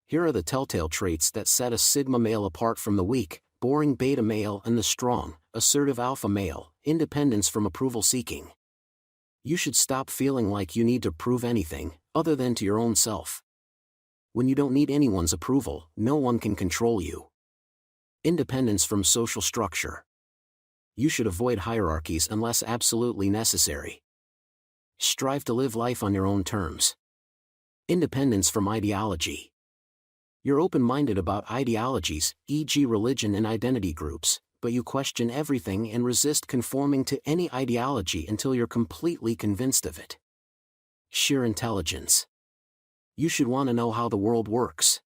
Here are the telltale traits that set a sigma male apart from the weak, boring beta male and the strong, assertive alpha male: independence from approval seeking. You should stop feeling like you need to prove anything, other than to your own self. When you don't need anyone's approval, no one can control you. Independence from social structure. You should avoid hierarchies unless absolutely necessary. Strive to live life on your own terms. Independence from ideology. You're open-minded about ideologies, e.g. religion and identity groups, but you question everything and resist conforming to any ideology until you're completely convinced of it. Sheer intelligence. You should want to know how the world works.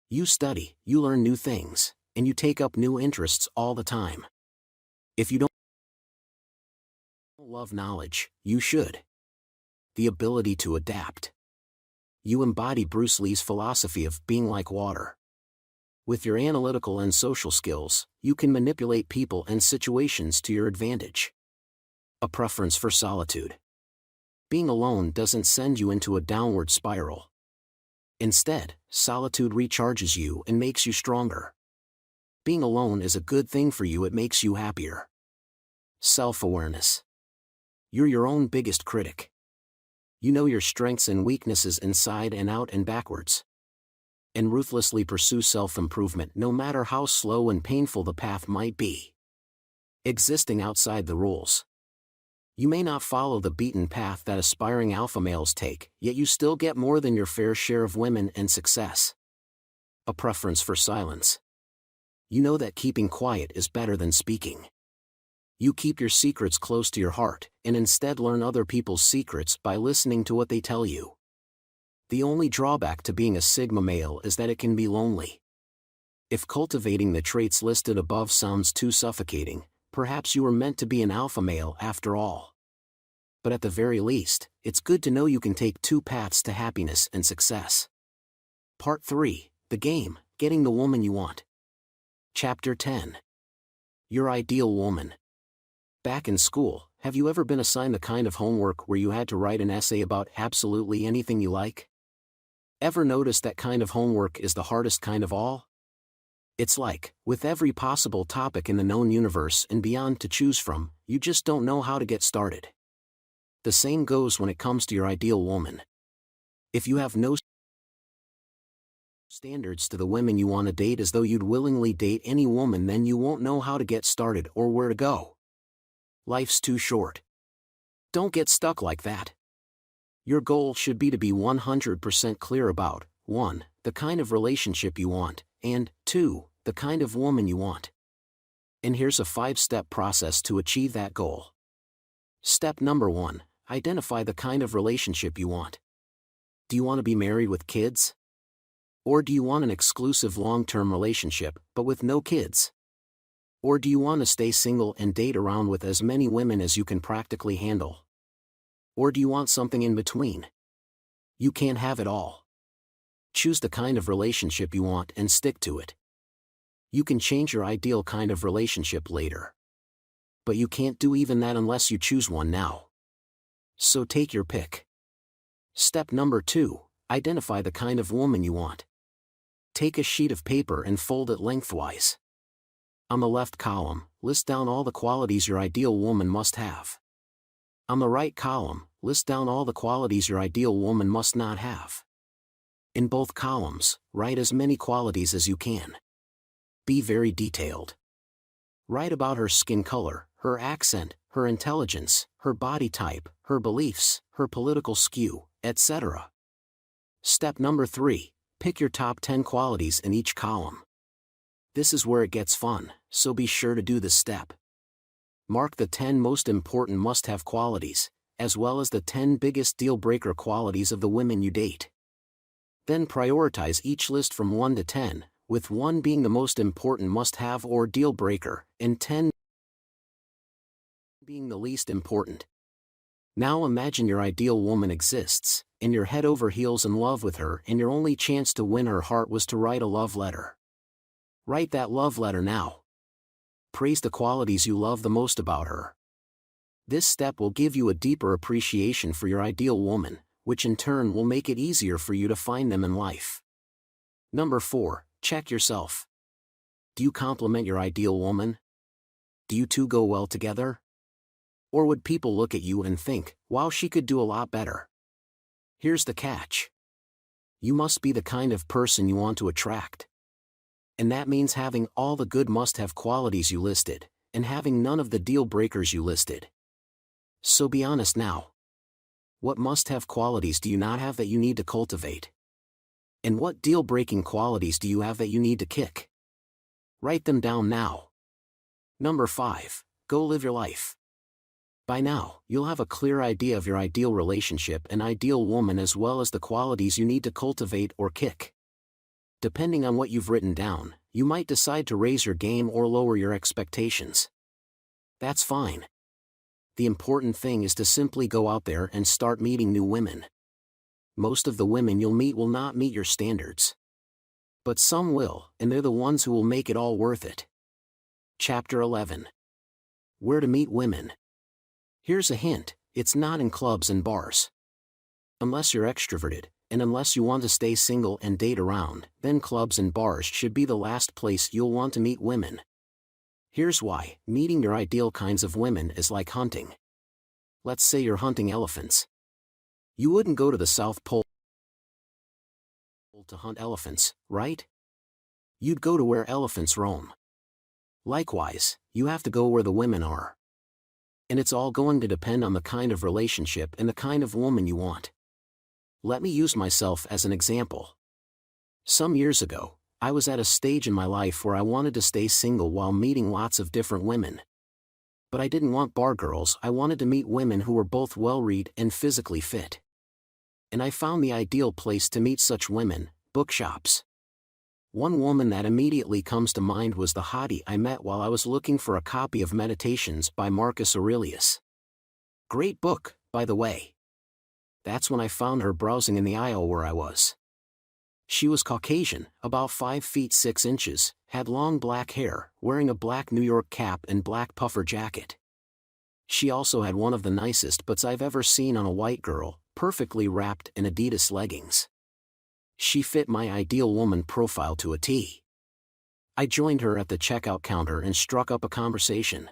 You study, you learn new things, and you take up new interests all the time. If you don't love knowledge, you should. The ability to adapt. You embody Bruce Lee's philosophy of being like water. With your analytical and social skills, you can manipulate people and situations to your advantage. A preference for solitude. Being alone doesn't send you into a downward spiral. Instead, solitude recharges you and makes you stronger. Being alone is a good thing for you, it makes you happier. Self-awareness. You're your own biggest critic. You know your strengths and weaknesses inside and out and backwards. And ruthlessly pursue self-improvement no matter how slow and painful the path might be. Existing outside the rules. You may not follow the beaten path that aspiring alpha males take, yet you still get more than your fair share of women and success. A preference for silence. You know that keeping quiet is better than speaking. You keep your secrets close to your heart, and instead learn other people's secrets by listening to what they tell you. The only drawback to being a sigma male is that it can be lonely. If cultivating the traits listed above sounds too suffocating, perhaps you were meant to be an alpha male after all. But at the very least, it's good to know you can take two paths to happiness and success. Part 3, The Game, Getting the Woman You Want. Chapter 10. Your Ideal Woman. Back in school, have you ever been assigned the kind of homework where you had to write an essay about absolutely anything you like? Ever notice that kind of homework is the hardest kind of all? It's like, with every possible topic in the known universe and beyond to choose from, you just don't know how to get started. The same goes when it comes to your ideal woman. If you have no standards to the women you want to date as though you'd willingly date any woman, then you won't know how to get started or where to go. Life's too short. Don't get stuck like that. Your goal should be to be 100% clear about 1. The kind of relationship you want, and 2. The kind of woman you want. And here's a 5-step process to achieve that goal. Step number 1. Identify the kind of relationship you want. Do you want to be married with kids? Or do you want an exclusive long-term relationship, but with no kids? Or do you want to stay single and date around with as many women as you can practically handle? Or do you want something in between? You can't have it all. Choose the kind of relationship you want and stick to it. You can change your ideal kind of relationship later. But you can't do even that unless you choose one now. So take your pick. Step number 2. Identify the kind of woman you want. Take a sheet of paper and fold it lengthwise. On the left column, list down all the qualities your ideal woman must have. On the right column, list down all the qualities your ideal woman must not have. In both columns, write as many qualities as you can. Be very detailed. Write about her skin color, her accent, her intelligence, her body type, her beliefs, her political skew, etc. Step number 3. Pick your top 10 qualities in each column. This is where it gets fun, so be sure to do this step. Mark the 10 most important must-have qualities, as well as the 10 biggest deal-breaker qualities of the women you date. Then prioritize each list from 1 to 10, with 1 being the most important must-have or deal-breaker, and 10 being the least important. Now imagine your ideal woman exists, and you're head over heels in love with her, and your only chance to win her heart was to write a love letter. Write that love letter now. Praise the qualities you love the most about her. This step will give you a deeper appreciation for your ideal woman, which in turn will make it easier for you to find them in life. Number 4. Check yourself. Do you compliment your ideal woman? Do you two go well together? Or would people look at you and think, wow, she could do a lot better? Here's the catch. You must be the kind of person you want to attract. And that means having all the good must-have qualities you listed, and having none of the deal breakers you listed. So be honest now. What must-have qualities do you not have that you need to cultivate? And what deal-breaking qualities do you have that you need to kick? Write them down now. Number 5. Go live your life. By now, you'll have a clear idea of your ideal relationship and ideal woman, as well as the qualities you need to cultivate or kick. Depending on what you've written down, you might decide to raise your game or lower your expectations. That's fine. The important thing is to simply go out there and start meeting new women. Most of the women you'll meet will not meet your standards. But some will, and they're the ones who will make it all worth it. Chapter 11. Where to meet women. Here's a hint, it's not in clubs and bars. Unless you're extroverted, and unless you want to stay single and date around, then clubs and bars should be the last place you'll want to meet women. Here's why. Meeting your ideal kinds of women is like hunting. Let's say you're hunting elephants. You wouldn't go to the South Pole to hunt elephants, right? You'd go to where elephants roam. Likewise, you have to go where the women are. And it's all going to depend on the kind of relationship and the kind of woman you want. Let me use myself as an example. Some years ago, I was at a stage in my life where I wanted to stay single while meeting lots of different women. But I didn't want bar girls, I wanted to meet women who were both well-read and physically fit. And I found the ideal place to meet such women, bookshops. One woman that immediately comes to mind was the hottie I met while I was looking for a copy of Meditations by Marcus Aurelius. Great book, by the way. That's when I found her browsing in the aisle where I was. She was Caucasian, about 5 feet 6 inches, had long black hair, wearing a black New York cap and black puffer jacket. She also had one of the nicest butts I've ever seen on a white girl, perfectly wrapped in Adidas leggings. She fit my ideal woman profile to a T. I joined her at the checkout counter and struck up a conversation.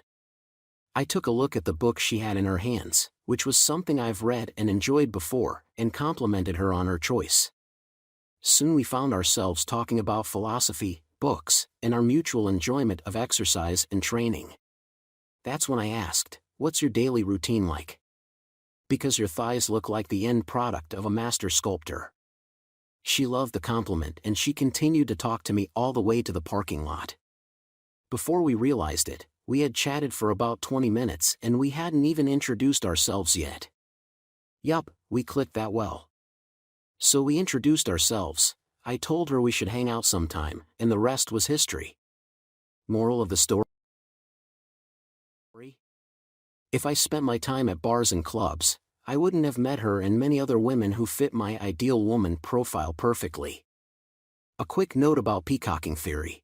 I took a look at the book she had in her hands, which was something I've read and enjoyed before, and complimented her on her choice. Soon we found ourselves talking about philosophy, books, and our mutual enjoyment of exercise and training. That's when I asked, "What's your daily routine like? Because your thighs look like the end product of a master sculptor." She loved the compliment and she continued to talk to me all the way to the parking lot. Before we realized it, we had chatted for about 20 minutes and we hadn't even introduced ourselves yet. Yup, we clicked that well. So we introduced ourselves. I told her we should hang out sometime, and the rest was history. Moral of the story? If I spent my time at bars and clubs, I wouldn't have met her and many other women who fit my ideal woman profile perfectly. A quick note about peacocking theory.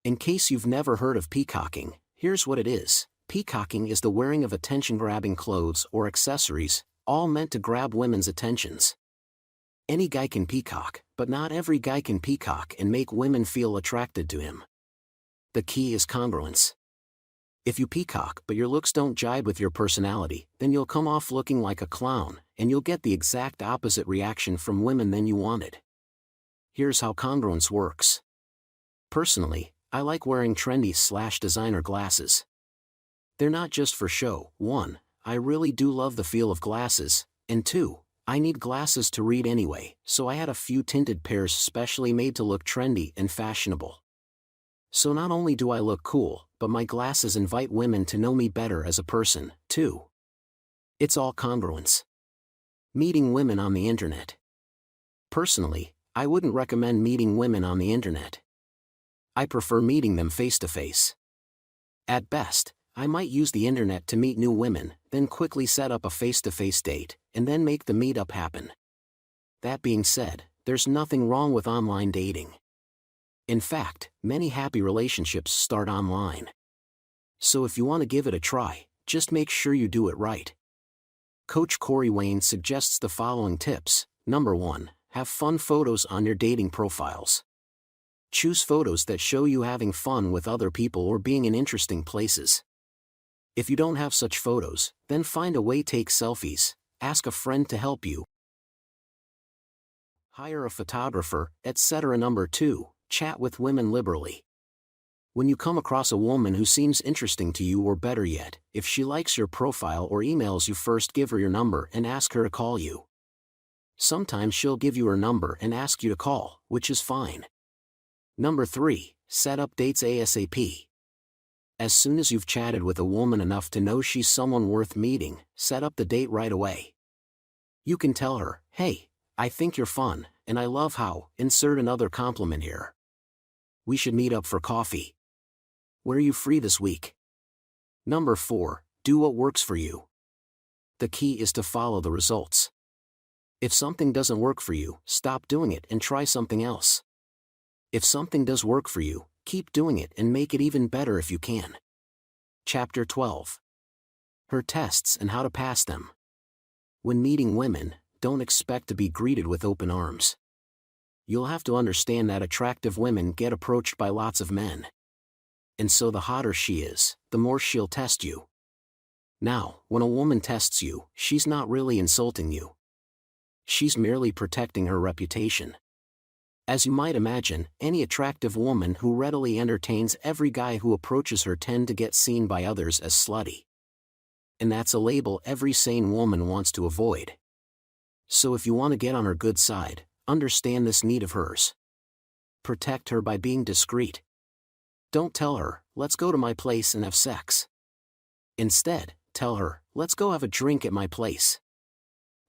In case you've never heard of peacocking, here's what it is. Peacocking is the wearing of attention-grabbing clothes or accessories, all meant to grab women's attentions. Any guy can peacock, but not every guy can peacock and make women feel attracted to him. The key is congruence. If you peacock but your looks don't jibe with your personality, then you'll come off looking like a clown, and you'll get the exact opposite reaction from women than you wanted. Here's how congruence works. Personally, I like wearing trendy/designer glasses. They're not just for show. 1. I really do love the feel of glasses, and 2. I need glasses to read anyway, so I had a few tinted pairs specially made to look trendy and fashionable. So not only do I look cool, but my glasses invite women to know me better as a person, too. It's all congruence. Meeting women on the internet. Personally, I wouldn't recommend meeting women on the internet. I prefer meeting them face-to-face. At best, I might use the internet to meet new women, then quickly set up a face-to-face date, and then make the meetup happen. That being said, there's nothing wrong with online dating. In fact, many happy relationships start online. So if you want to give it a try, just make sure you do it right. Coach Corey Wayne suggests the following tips. Number 1, have fun photos on your dating profiles. Choose photos that show you having fun with other people or being in interesting places. If you don't have such photos, then find a way to take selfies, ask a friend to help you, hire a photographer, etc. Number 2, chat with women liberally. When you come across a woman who seems interesting to you, or better yet, if she likes your profile or emails you, first give her your number and ask her to call you. Sometimes she'll give you her number and ask you to call, which is fine. Number 3, set up dates ASAP. As soon as you've chatted with a woman enough to know she's someone worth meeting, set up the date right away. You can tell her, "Hey, I think you're fun, and I love how," insert another compliment here. "We should meet up for coffee. Where are you free this week?" Number 4, do what works for you. The key is to follow the results. If something doesn't work for you, stop doing it and try something else. If something does work for you, keep doing it and make it even better if you can. Chapter 12. Her tests and how to pass them. When meeting women, don't expect to be greeted with open arms. You'll have to understand that attractive women get approached by lots of men. And so the hotter she is, the more she'll test you. Now, when a woman tests you, she's not really insulting you. She's merely protecting her reputation. As you might imagine, any attractive woman who readily entertains every guy who approaches her tend to get seen by others as slutty. And that's a label every sane woman wants to avoid. So if you want to get on her good side, understand this need of hers. Protect her by being discreet. Don't tell her, "Let's go to my place and have sex." Instead, tell her, "Let's go have a drink at my place."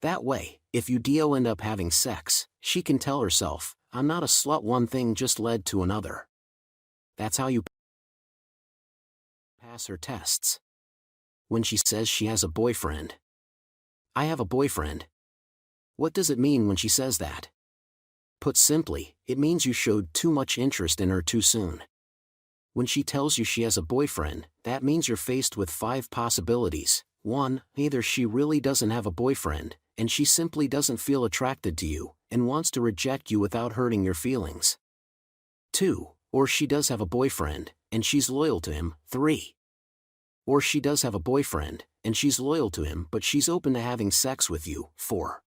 That way, if you do end up having sex, she can tell herself, "I'm not a slut, one thing just led to another." That's how you pass her tests. When she says she has a boyfriend. "I have a boyfriend." What does it mean when she says that? Put simply, it means you showed too much interest in her too soon. When she tells you she has a boyfriend, that means you're faced with 5 possibilities. 1. Either she really doesn't have a boyfriend, and she simply doesn't feel attracted to you, and wants to reject you without hurting your feelings. 2. Or she does have a boyfriend, and she's loyal to him. 3. Or she does have a boyfriend, and she's loyal to him but she's open to having sex with you. 4.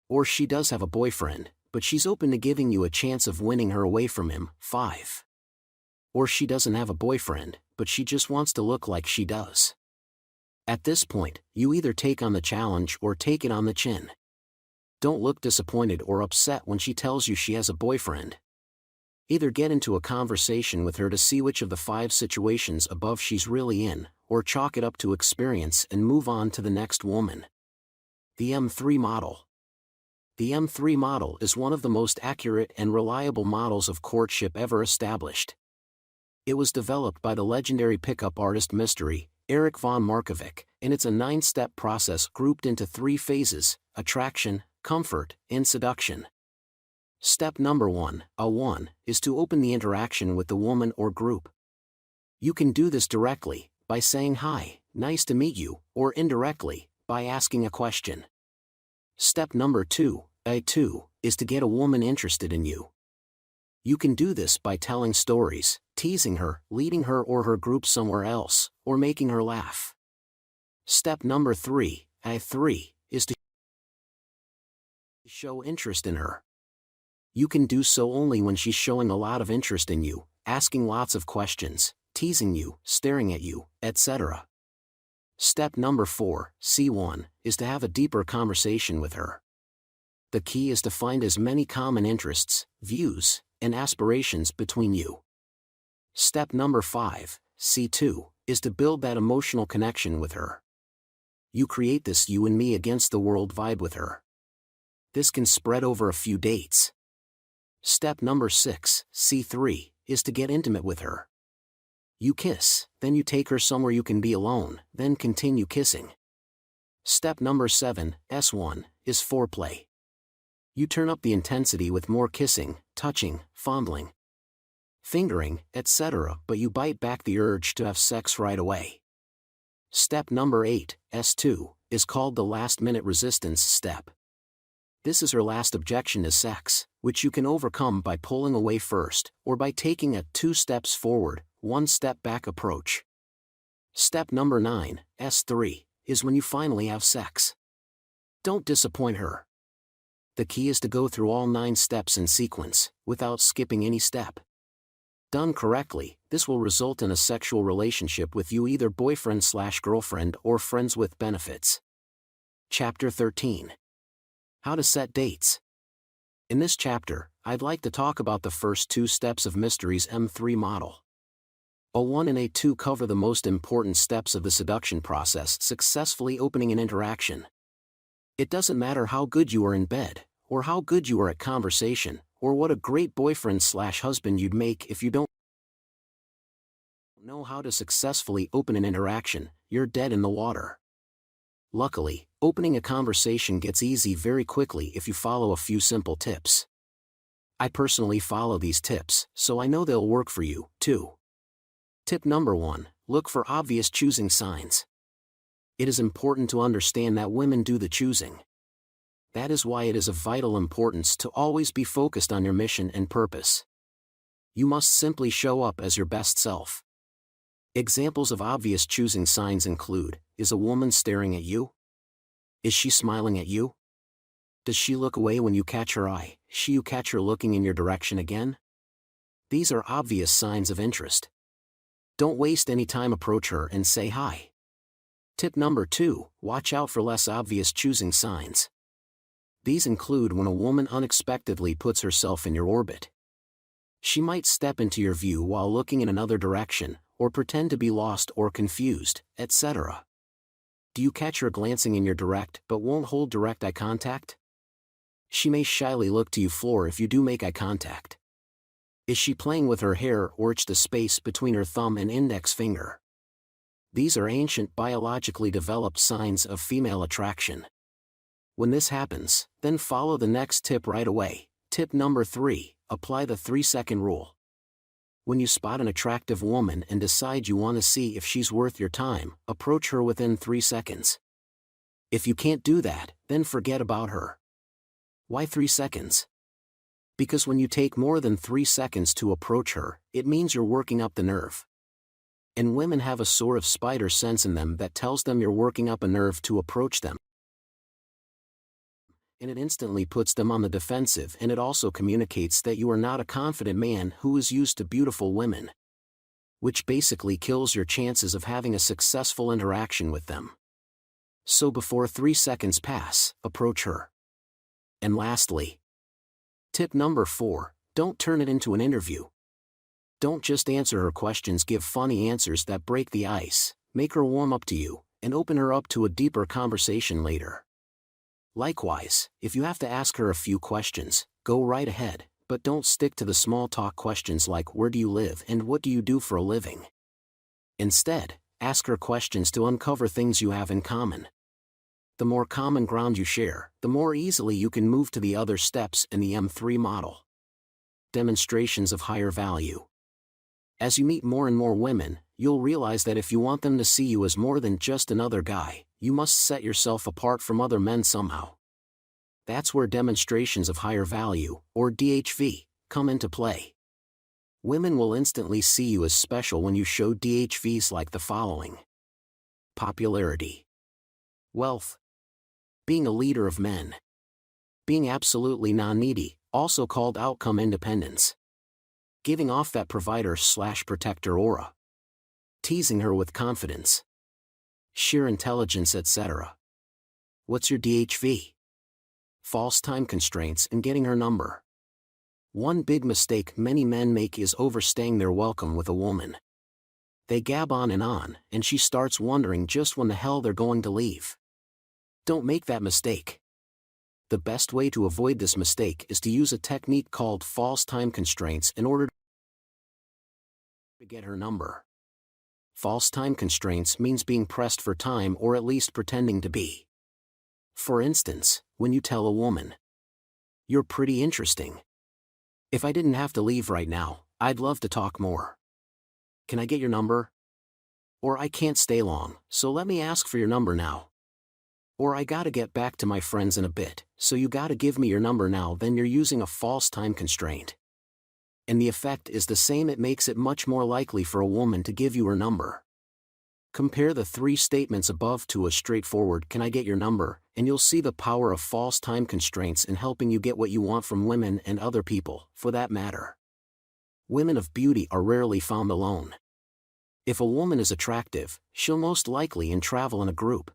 Or she does have a boyfriend, but she's open to giving you a chance of winning her away from him. 5. Or she doesn't have a boyfriend, but she just wants to look like she does. At this point, you either take on the challenge or take it on the chin. Don't look disappointed or upset when she tells you she has a boyfriend. Either get into a conversation with her to see which of the 5 situations above she's really in, or chalk it up to experience and move on to the next woman. The M3 model. The M3 model is one of the most accurate and reliable models of courtship ever established. It was developed by the legendary pickup artist Mystery, Eric von Markovic, and it's a 9-step process grouped into 3 phases: attraction, comfort, and seduction. Step number 1, A1, is to open the interaction with the woman or group. You can do this directly, by saying hi, nice to meet you, or indirectly, by asking a question. Step number 2, A2, is to get a woman interested in you. You can do this by telling stories, teasing her, leading her or her group somewhere else, or making her laugh. Step number 3, A3, is to show interest in her. You can do so only when she's showing a lot of interest in you, asking lots of questions, teasing you, staring at you, etc. Step number 4, C1, is to have a deeper conversation with her. The key is to find as many common interests, views, and aspirations between you. Step number 5, C2, is to build that emotional connection with her. You create this you and me against the world vibe with her. This can spread over a few dates. Step number 6, C3, is to get intimate with her. You kiss, then you take her somewhere you can be alone, then continue kissing. Step number 7, S1, is foreplay. You turn up the intensity with more kissing, touching, fondling, fingering, etc., but you bite back the urge to have sex right away. Step number 8, S2, is called the last-minute resistance step. This is her last objection to sex, which you can overcome by pulling away first, or by taking a 2 steps forward, 1 step back approach. Step number 9, S3, is when you finally have sex. Don't disappoint her. The key is to go through all 9 steps in sequence, without skipping any step. Done correctly, this will result in a sexual relationship with you, either boyfriend/girlfriend or friends with benefits. Chapter 13. How to set dates. In this chapter, I'd like to talk about the first 2 steps of Mystery's M3 model. A1 and A2 cover the most important steps of the seduction process, successfully opening an interaction. It doesn't matter how good you are in bed, or how good you are at conversation, or what a great boyfriend/husband you'd make if you don't know how to successfully open an interaction, you're dead in the water. Luckily, opening a conversation gets easy very quickly if you follow a few simple tips. I personally follow these tips, so I know they'll work for you, too. Tip number 1, look for obvious choosing signs. It is important to understand that women do the choosing. That is why it is of vital importance to always be focused on your mission and purpose. You must simply show up as your best self. Examples of obvious choosing signs include: is a woman staring at you? Is she smiling at you? Does she look away when you catch her eye? Does you catch her looking in your direction again? These are obvious signs of interest. Don't waste any time, approach her and say hi. Tip number 2, watch out for less obvious choosing signs. These include when a woman unexpectedly puts herself in your orbit. She might step into your view while looking in another direction, or pretend to be lost or confused, etc. Do you catch her glancing in your direct but won't hold direct eye contact? She may shyly look to you floor if you do make eye contact. Is she playing with her hair or itch the space between her thumb and index finger? These are ancient biologically developed signs of female attraction. When this happens, then follow the next tip right away. Tip number 3, apply the 3-second rule. When you spot an attractive woman and decide you want to see if she's worth your time, approach her within 3 seconds. If you can't do that, then forget about her. Why 3 seconds? Because when you take more than 3 seconds to approach her, it means you're working up the nerve. And women have a sort of spider sense in them that tells them you're working up a nerve to approach them. and it instantly puts them on the defensive, and it also communicates that you are not a confident man who is used to beautiful women, which basically kills your chances of having a successful interaction with them. So before 3 seconds pass, approach her. And lastly, tip number 4, don't turn it into an interview. Don't just answer her questions, give funny answers that break the ice, make her warm up to you, and open her up to a deeper conversation later. Likewise, if you have to ask her a few questions, go right ahead, but don't stick to the small talk questions like where do you live and what do you do for a living. Instead, ask her questions to uncover things you have in common. The more common ground you share, the more easily you can move to the other steps in the M3 model. Demonstrations of higher value. As you meet more and more women, you'll realize that if you want them to see you as more than just another guy, you must set yourself apart from other men somehow. That's where demonstrations of higher value, or DHV, come into play. Women will instantly see you as special when you show DHVs like the following: popularity, wealth, being a leader of men, being absolutely non-needy, also called outcome independence, giving off that provider/protector aura, teasing her with confidence, sheer intelligence, etc. What's your DHV? False time constraints and getting her number. One big mistake many men make is overstaying their welcome with a woman. They gab on, and she starts wondering just when the hell they're going to leave. Don't make that mistake. The best way to avoid this mistake is to use a technique called false time constraints in order to get her number. False time constraints means being pressed for time, or at least pretending to be. For instance, when you tell a woman, "You're pretty interesting. If I didn't have to leave right now, I'd love to talk more. Can I get your number?" Or "I can't stay long, so let me ask for your number now." Or "I gotta get back to my friends in a bit, so you gotta give me your number now," then you're using a false time constraint. And the effect is the same. It makes it much more likely for a woman to give you her number. Compare the 3 statements above to a straightforward "Can I get your number?" and you'll see the power of false time constraints in helping you get what you want from women and other people, for that matter. Women of beauty are rarely found alone. If a woman is attractive, she'll most likely travel in a group.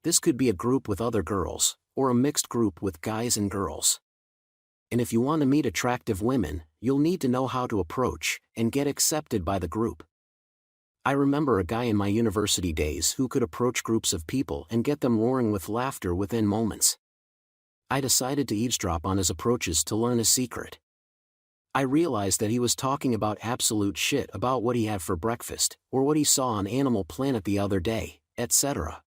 This could be a group with other girls, or a mixed group with guys and girls. And if you want to meet attractive women, you'll need to know how to approach and get accepted by the group. I remember a guy in my university days who could approach groups of people and get them roaring with laughter within moments. I decided to eavesdrop on his approaches to learn his secret. I realized that he was talking about absolute shit about what he had for breakfast, or what he saw on Animal Planet the other day, etc.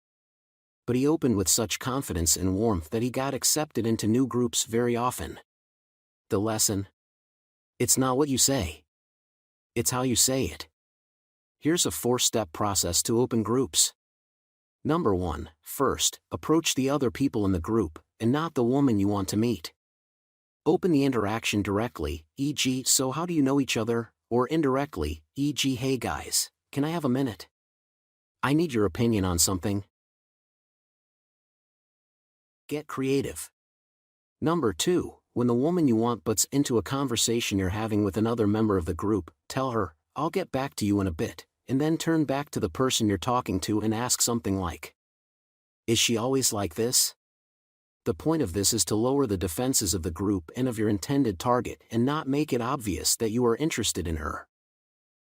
But he opened with such confidence and warmth that he got accepted into new groups very often. The lesson? It's not what you say. It's how you say it. Here's a 4-step process to open groups. Number 1, first, approach the other people in the group, and not the woman you want to meet. Open the interaction directly, e.g., "So how do you know each other?" or indirectly, e.g., "Hey guys, can I have a minute? I need your opinion on something." Get creative. Number 2, when the woman you want butts into a conversation you're having with another member of the group, tell her, "I'll get back to you in a bit," and then turn back to the person you're talking to and ask something like, "Is she always like this?" The point of this is to lower the defenses of the group and of your intended target and not make it obvious that you are interested in her.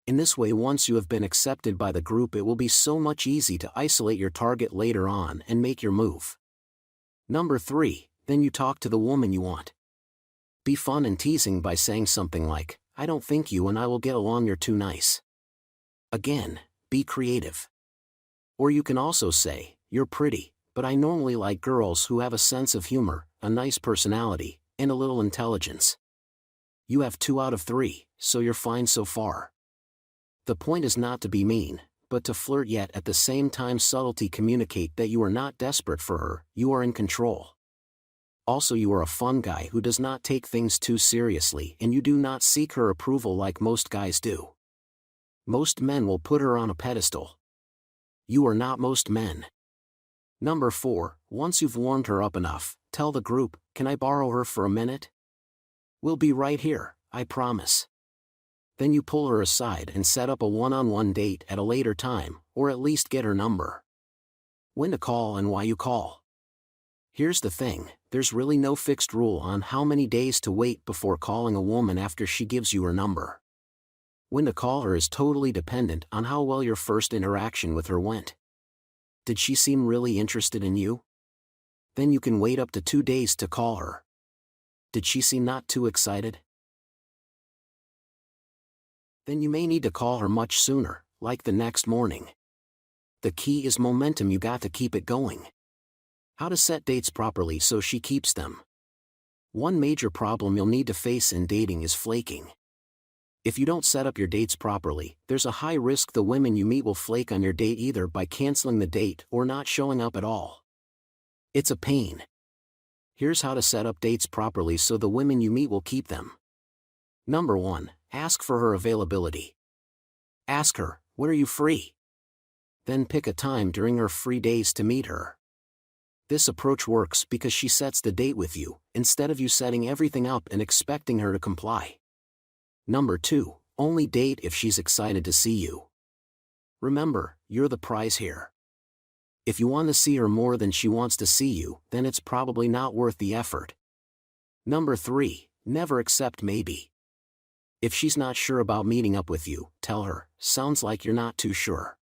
In this way, once you have been accepted by the group, it will be so much easier to isolate your target later on and make your move. Number 3, then you talk to the woman you want. Be fun and teasing by saying something like, "I don't think you and I will get along, you're too nice." Again, be creative. Or you can also say, "You're pretty, but I normally like girls who have a sense of humor, a nice personality, and a little intelligence. You have 2 out of 3, so you're fine so far." The point is not to be mean, but to flirt, yet at the same time subtlety communicate that you are not desperate for her, you are in control. Also, you are a fun guy who does not take things too seriously, and you do not seek her approval like most guys do. Most men will put her on a pedestal. You are not most men. Number 4, once you've warmed her up enough, tell the group, "Can I borrow her for a minute? We'll be right here, I promise." Then you pull her aside and set up a one-on-one date at a later time, or at least get her number. When to call and why you call. Here's the thing, there's really no fixed rule on how many days to wait before calling a woman after she gives you her number. When to call her is totally dependent on how well your first interaction with her went. Did she seem really interested in you? Then you can wait up to 2 days to call her. Did she seem not too excited? Then you may need to call her much sooner, like the next morning. The key is momentum, you got to keep it going. How to set dates properly so she keeps them. One major problem you'll need to face in dating is flaking. If you don't set up your dates properly, there's a high risk the women you meet will flake on your date either by canceling the date or not showing up at all. It's a pain. Here's how to set up dates properly so the women you meet will keep them. Number 1, ask for her availability. Ask her, "When are you free?" Then pick a time during her free days to meet her. This approach works because she sets the date with you, instead of you setting everything up and expecting her to comply. Number 2, only date if she's excited to see you. Remember, you're the prize here. If you want to see her more than she wants to see you, then it's probably not worth the effort. Number 3, never accept maybe. If she's not sure about meeting up with you, tell her, "Sounds like you're not too sure.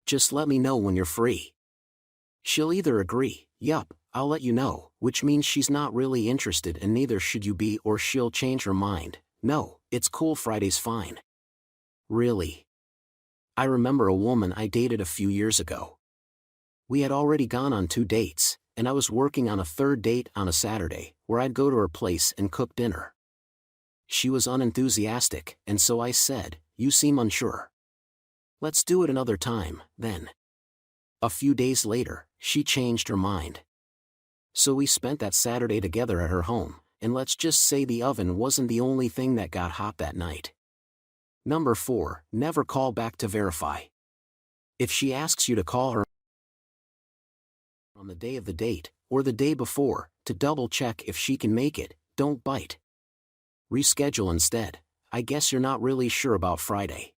Just let me know when you're free." She'll either agree, "Yup, I'll let you know," which means she's not really interested and neither should you be, or she'll change her mind, "No, it's cool, Friday's fine." Really? I remember a woman I dated a few years ago. We had already gone on 2 dates, and I was working on a 3rd date on a Saturday, where I'd go to her place and cook dinner. She was unenthusiastic, and so I said, "You seem unsure. Let's do it another time, then." A few days later, she changed her mind. So we spent that Saturday together at her home, and let's just say the oven wasn't the only thing that got hot that night. Number 4, never call back to verify. If she asks you to call her on the day of the date, or the day before, to double-check if she can make it, don't bite. Reschedule instead. "I guess you're not really sure about Friday.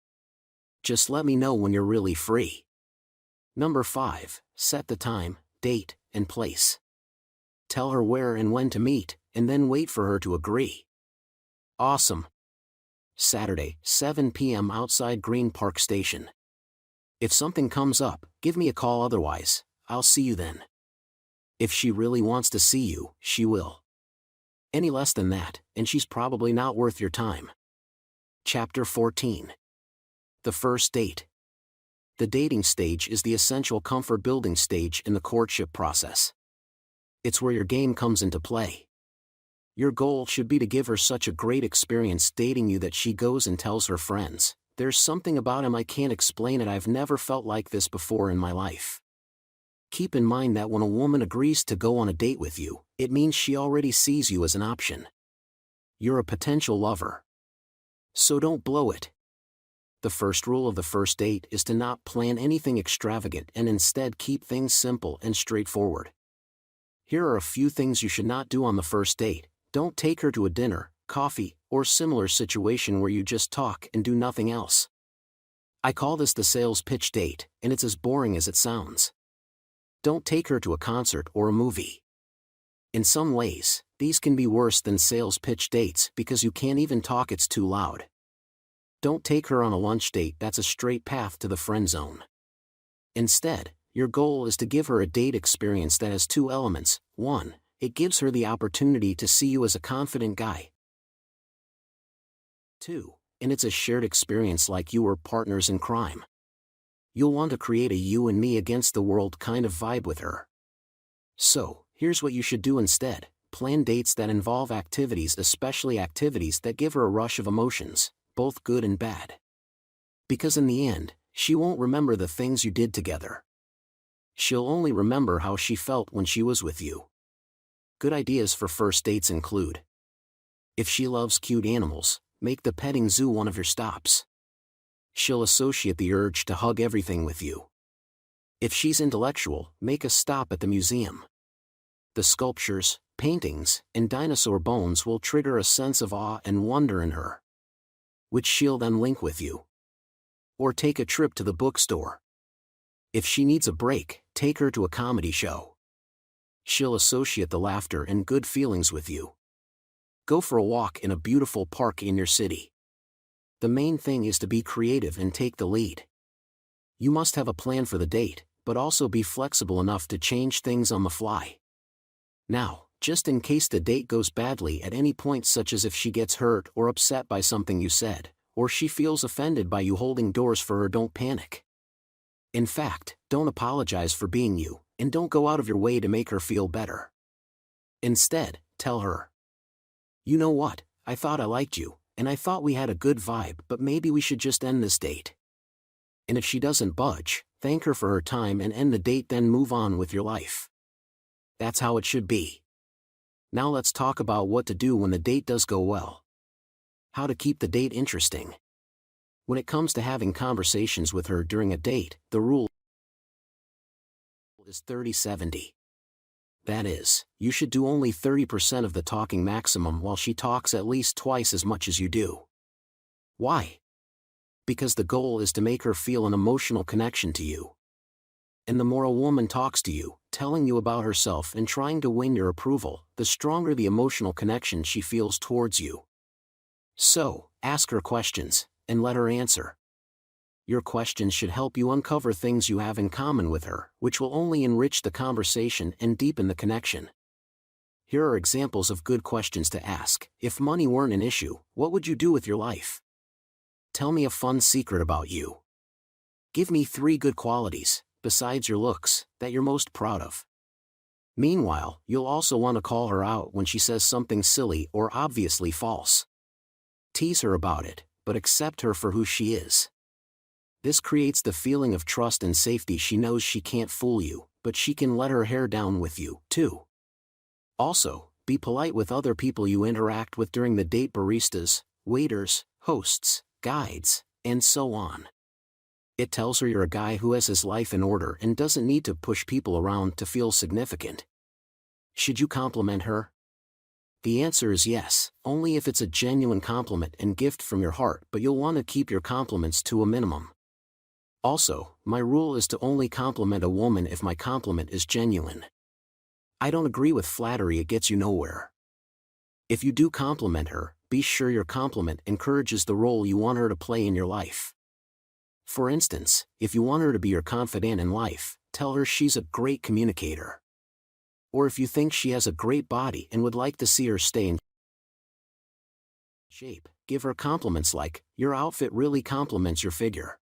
Just let me know when you're really free." Number 5, set the time, date, and place. Tell her where and when to meet, and then wait for her to agree. Awesome. Saturday, 7 p.m. outside Green Park Station. If something comes up, give me a call, otherwise, I'll see you then. If she really wants to see you, she will. Any less than that, and she's probably not worth your time. Chapter 14. The first date. The dating stage is the essential comfort-building stage in the courtship process. It's where your game comes into play. Your goal should be to give her such a great experience dating you that she goes and tells her friends, "There's something about him, I can't explain it, I've never felt like this before in my life." Keep in mind that when a woman agrees to go on a date with you, it means she already sees you as an option. You're a potential lover. So don't blow it. The first rule of the first date is to not plan anything extravagant and instead keep things simple and straightforward. Here are a few things you should not do on the first date. Don't take her to a dinner, coffee, or similar situation where you just talk and do nothing else. I call this the sales pitch date, and it's as boring as it sounds. Don't take her to a concert or a movie. In some ways, these can be worse than sales pitch dates because you can't even talk, it's too loud. Don't take her on a lunch date, that's a straight path to the friend zone. Instead, your goal is to give her a date experience that has 2 elements. 1, it gives her the opportunity to see you as a confident guy. 2, and it's a shared experience like you were partners in crime. You'll want to create a you and me against the world kind of vibe with her. So, here's what you should do instead. Plan dates that involve activities, especially activities that give her a rush of emotions, both good and bad. Because in the end, she won't remember the things you did together. She'll only remember how she felt when she was with you. Good ideas for first dates include: if she loves cute animals, make the petting zoo one of your stops. She'll associate the urge to hug everything with you. If she's intellectual, make a stop at the museum. The sculptures, paintings, and dinosaur bones will trigger a sense of awe and wonder in her, which she'll then link with you. Or take a trip to the bookstore. If she needs a break, take her to a comedy show. She'll associate the laughter and good feelings with you. Go for a walk in a beautiful park in your city. The main thing is to be creative and take the lead. You must have a plan for the date, but also be flexible enough to change things on the fly. Now, just in case the date goes badly at any point, such as if she gets hurt or upset by something you said, or she feels offended by you holding doors for her, don't panic. In fact, don't apologize for being you, and don't go out of your way to make her feel better. Instead, tell her, "You know what, I thought I liked you, and I thought we had a good vibe, but maybe we should just end this date." And if she doesn't budge, thank her for her time and end the date, then move on with your life. That's how it should be. Now let's talk about what to do when the date does go well. How to keep the date interesting. When it comes to having conversations with her during a date, the rule is 30-70. That is, you should do only 30% of the talking maximum while she talks at least twice as much as you do. Why? Because the goal is to make her feel an emotional connection to you. And the more a woman talks to you, telling you about herself and trying to win your approval, the stronger the emotional connection she feels towards you. So, ask her questions, and let her answer. Your questions should help you uncover things you have in common with her, which will only enrich the conversation and deepen the connection. Here are examples of good questions to ask. If money weren't an issue, what would you do with your life? Tell me a fun secret about you. Give me 3 good qualities, besides your looks, that you're most proud of. Meanwhile, you'll also want to call her out when she says something silly or obviously false. Tease her about it, but accept her for who she is. This creates the feeling of trust and safety. She knows she can't fool you, but she can let her hair down with you, too. Also, be polite with other people you interact with during the date: baristas, waiters, hosts, guides, and so on. It tells her you're a guy who has his life in order and doesn't need to push people around to feel significant. Should you compliment her? The answer is yes, only if it's a genuine compliment and gift from your heart, but you'll want to keep your compliments to a minimum. Also, my rule is to only compliment a woman if my compliment is genuine. I don't agree with flattery, it gets you nowhere. If you do compliment her, be sure your compliment encourages the role you want her to play in your life. For instance, if you want her to be your confidant in life, tell her she's a great communicator. Or if you think she has a great body and would like to see her stay in shape, give her compliments like, "Your outfit really complements your figure."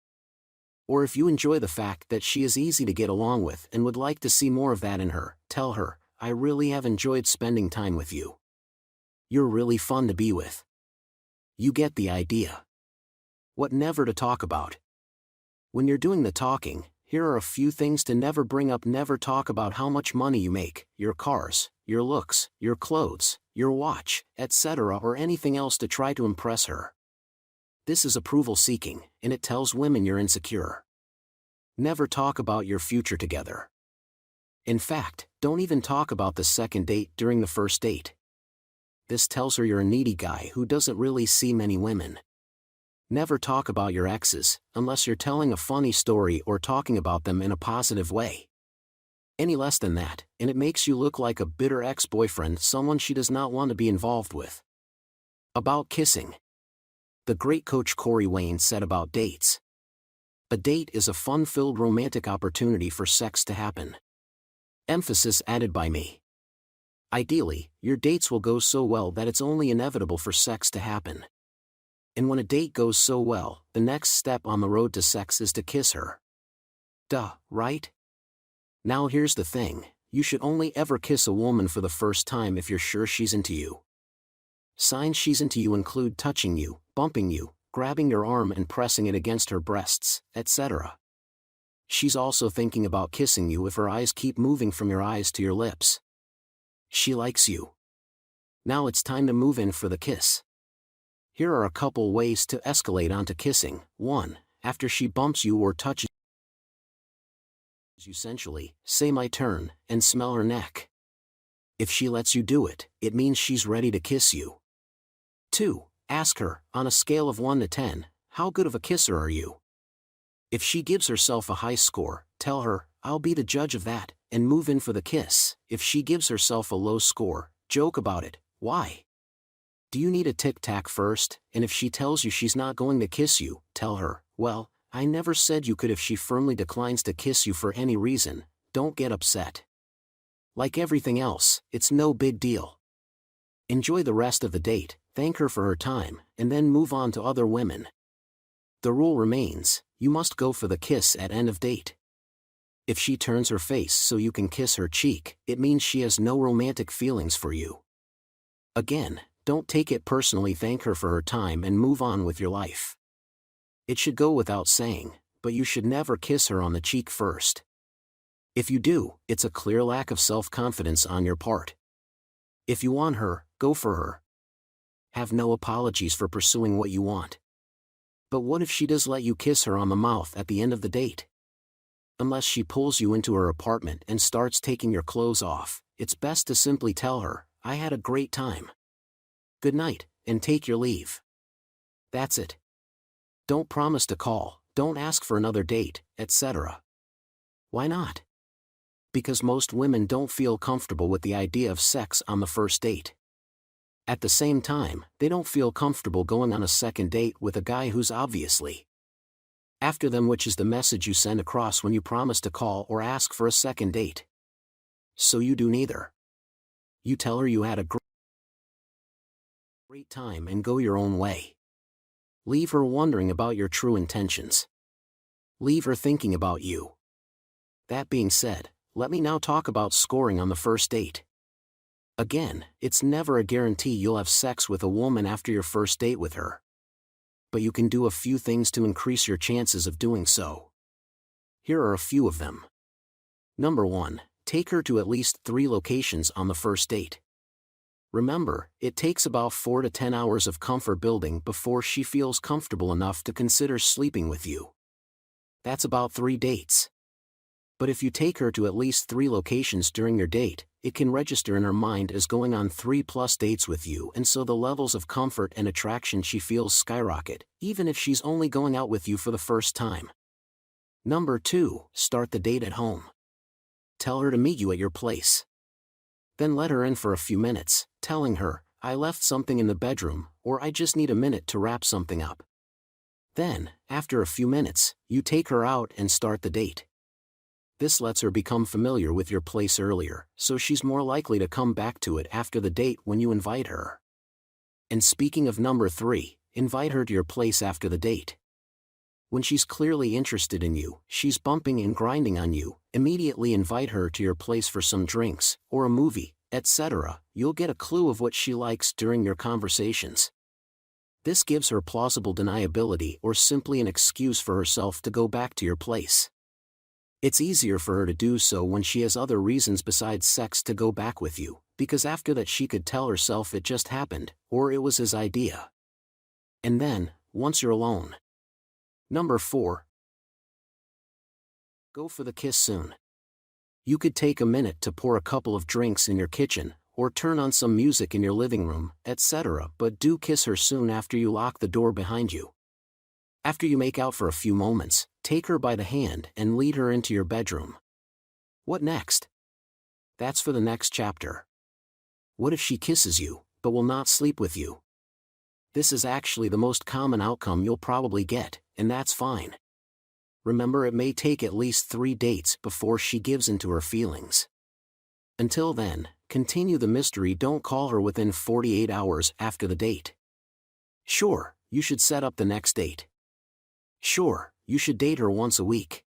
Or if you enjoy the fact that she is easy to get along with and would like to see more of that in her, tell her, "I really have enjoyed spending time with you. You're really fun to be with." You get the idea. What never to talk about. When you're doing the talking, here are a few things to never bring up. Never talk about how much money you make, your cars, your looks, your clothes, your watch, etc., or anything else to try to impress her. This is approval seeking, and it tells women you're insecure. Never talk about your future together. In fact, don't even talk about the second date during the first date. This tells her you're a needy guy who doesn't really see many women. Never talk about your exes, unless you're telling a funny story or talking about them in a positive way. Any less than that, and it makes you look like a bitter ex-boyfriend, someone she does not want to be involved with. About kissing. The great coach Corey Wayne said about dates. A date is a fun-filled romantic opportunity for sex to happen. Emphasis added by me. Ideally, your dates will go so well that it's only inevitable for sex to happen. And when a date goes so well, the next step on the road to sex is to kiss her. Duh, right? Now here's the thing, you should only ever kiss a woman for the first time if you're sure she's into you. Signs she's into you include touching you, bumping you, grabbing your arm and pressing it against her breasts, etc. She's also thinking about kissing you if her eyes keep moving from your eyes to your lips. She likes you. Now it's time to move in for the kiss. Here are a couple ways to escalate onto kissing. 1. After she bumps you or touches Essentially, say my turn, and smell her neck. If she lets you do it, it means she's ready to kiss you. 2. Ask her, on a scale of 1 to 10, how good of a kisser are you? If she gives herself a high score, tell her, I'll be the judge of that, and move in for the kiss. If she gives herself a low score, joke about it. Why? Do you need a tic-tac first? And if she tells you she's not going to kiss you, tell her, well, I never said you could. If she firmly declines to kiss you for any reason, don't get upset. Like everything else, it's no big deal. Enjoy the rest of the date, thank her for her time, and then move on to other women. The rule remains, you must go for the kiss at end of date. If she turns her face so you can kiss her cheek, it means she has no romantic feelings for you. Again, don't take it personally, thank her for her time and move on with your life. It should go without saying, but you should never kiss her on the cheek first. If you do, it's a clear lack of self-confidence on your part. If you want her, go for her. Have no apologies for pursuing what you want. But what if she does let you kiss her on the mouth at the end of the date? Unless she pulls you into her apartment and starts taking your clothes off, it's best to simply tell her, I had a great time. Good night, and take your leave. That's it. Don't promise to call, don't ask for another date, etc. Why not? Because most women don't feel comfortable with the idea of sex on the first date. At the same time, they don't feel comfortable going on a second date with a guy who's obviously after them, which is the message you send across when you promise to call or ask for a second date. So you do neither. You tell her you had a great time and go your own way. Leave her wondering about your true intentions. Leave her thinking about you. That being said, let me now talk about scoring on the first date. Again, it's never a guarantee you'll have sex with a woman after your first date with her. But you can do a few things to increase your chances of doing so. Here are a few of them. Number 1, take her to at least 3 locations on the first date. Remember, it takes about 4 to 10 hours of comfort building before she feels comfortable enough to consider sleeping with you. That's about 3 dates. But if you take her to at least 3 locations during your date, it can register in her mind as going on 3+ dates with you, and so the levels of comfort and attraction she feels skyrocket, even if she's only going out with you for the first time. Number 2, start the date at home. Tell her to meet you at your place. Then let her in for a few minutes, telling her, I left something in the bedroom, or I just need a minute to wrap something up. Then, after a few minutes, you take her out and start the date. This lets her become familiar with your place earlier, so she's more likely to come back to it after the date when you invite her. And speaking of number 3, invite her to your place after the date. When she's clearly interested in you, she's bumping and grinding on you, immediately invite her to your place for some drinks, or a movie, etc. You'll get a clue of what she likes during your conversations. This gives her plausible deniability or simply an excuse for herself to go back to your place. It's easier for her to do so when she has other reasons besides sex to go back with you, because after that she could tell herself it just happened, or it was his idea. And then, once you're alone. Number 4. Go for the kiss soon. You could take a minute to pour a couple of drinks in your kitchen, or turn on some music in your living room, etc., but do kiss her soon after you lock the door behind you. After you make out for a few moments, take her by the hand and lead her into your bedroom. What next? That's for the next chapter. What if she kisses you, but will not sleep with you? This is actually the most common outcome you'll probably get, and that's fine. Remember, it may take at least 3 dates before she gives into her feelings. Until then, continue the mystery. Don't call her within 48 hours after the date. Sure, you should set up the next date. Sure, you should date her once a week.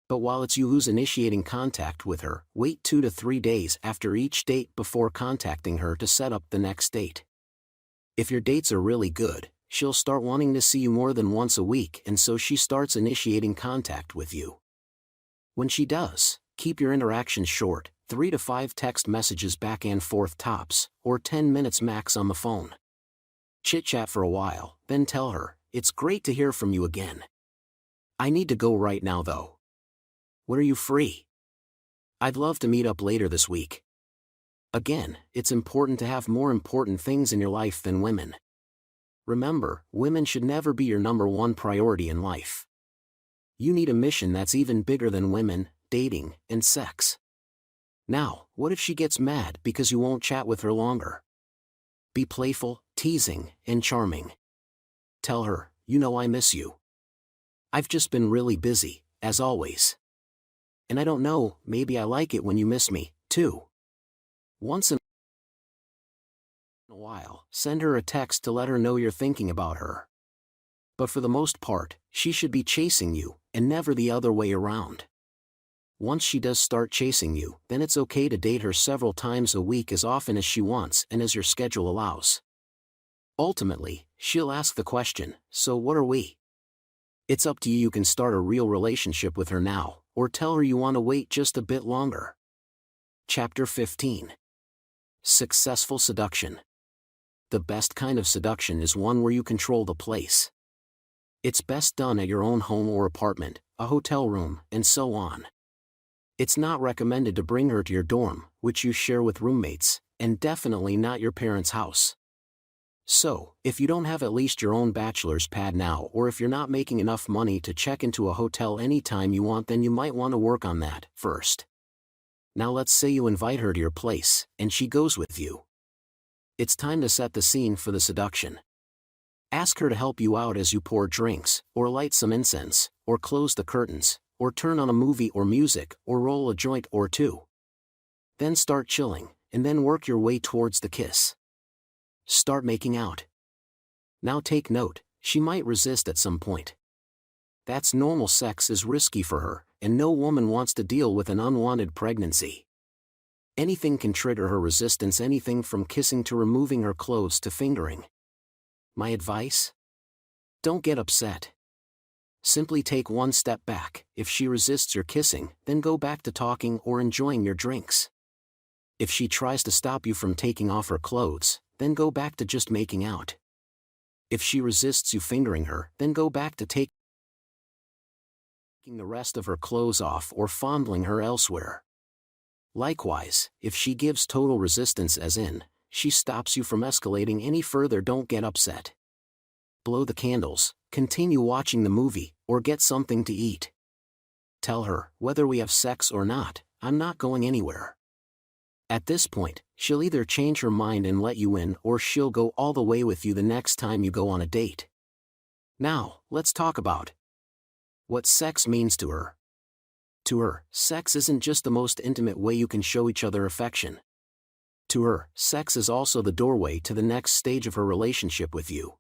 But while it's you who's initiating contact with her, wait 2 to 3 days after each date before contacting her to set up the next date. If your dates are really good, she'll start wanting to see you more than once a week, and so she starts initiating contact with you. When she does, keep your interactions short, 3 to 5 text messages back and forth tops, or 10 minutes max on the phone. Chit-chat for a while, then tell her, it's great to hear from you again. I need to go right now though. When are you free? I'd love to meet up later this week. Again, it's important to have more important things in your life than women. Remember, women should never be your number one priority in life. You need a mission that's even bigger than women, dating, and sex. Now, what if she gets mad because you won't chat with her longer? Be playful, teasing, and charming. Tell her, you know I miss you. I've just been really busy, as always. And I don't know, maybe I like it when you miss me, too. Once in a while, send her a text to let her know you're thinking about her. But for the most part, she should be chasing you, and never the other way around. Once she does start chasing you, then it's okay to date her several times a week as often as she wants and as your schedule allows. Ultimately, she'll ask the question, so what are we? It's up to you. You can start a real relationship with her now, or tell her you want to wait just a bit longer. Chapter 15. Successful Seduction. The best kind of seduction is one where you control the place. It's best done at your own home or apartment, a hotel room, and so on. It's not recommended to bring her to your dorm, which you share with roommates, and definitely not your parents' house. So, if you don't have at least your own bachelor's pad now, or if you're not making enough money to check into a hotel anytime you want, then you might want to work on that first. Now let's say you invite her to your place, and she goes with you. It's time to set the scene for the seduction. Ask her to help you out as you pour drinks, or light some incense, or close the curtains, or turn on a movie or music, or roll a joint or two. Then start chilling, and then work your way towards the kiss. Start making out. Now take note, she might resist at some point. That's normal. Sex is risky for her, and no woman wants to deal with an unwanted pregnancy. Anything can trigger her resistance, anything from kissing to removing her clothes to fingering. My advice? Don't get upset. Simply take one step back. If she resists your kissing, then go back to talking or enjoying your drinks. If she tries to stop you from taking off her clothes, then go back to just making out. If she resists you fingering her, then go back to taking the rest of her clothes off or fondling her elsewhere. Likewise, if she gives total resistance, as in, she stops you from escalating any further, don't get upset. Blow the candles, continue watching the movie, or get something to eat. Tell her, whether we have sex or not, I'm not going anywhere. At this point, she'll either change her mind and let you in, or she'll go all the way with you the next time you go on a date. Now, let's talk about what sex means to her. To her, sex isn't just the most intimate way you can show each other affection. To her, sex is also the doorway to the next stage of her relationship with you.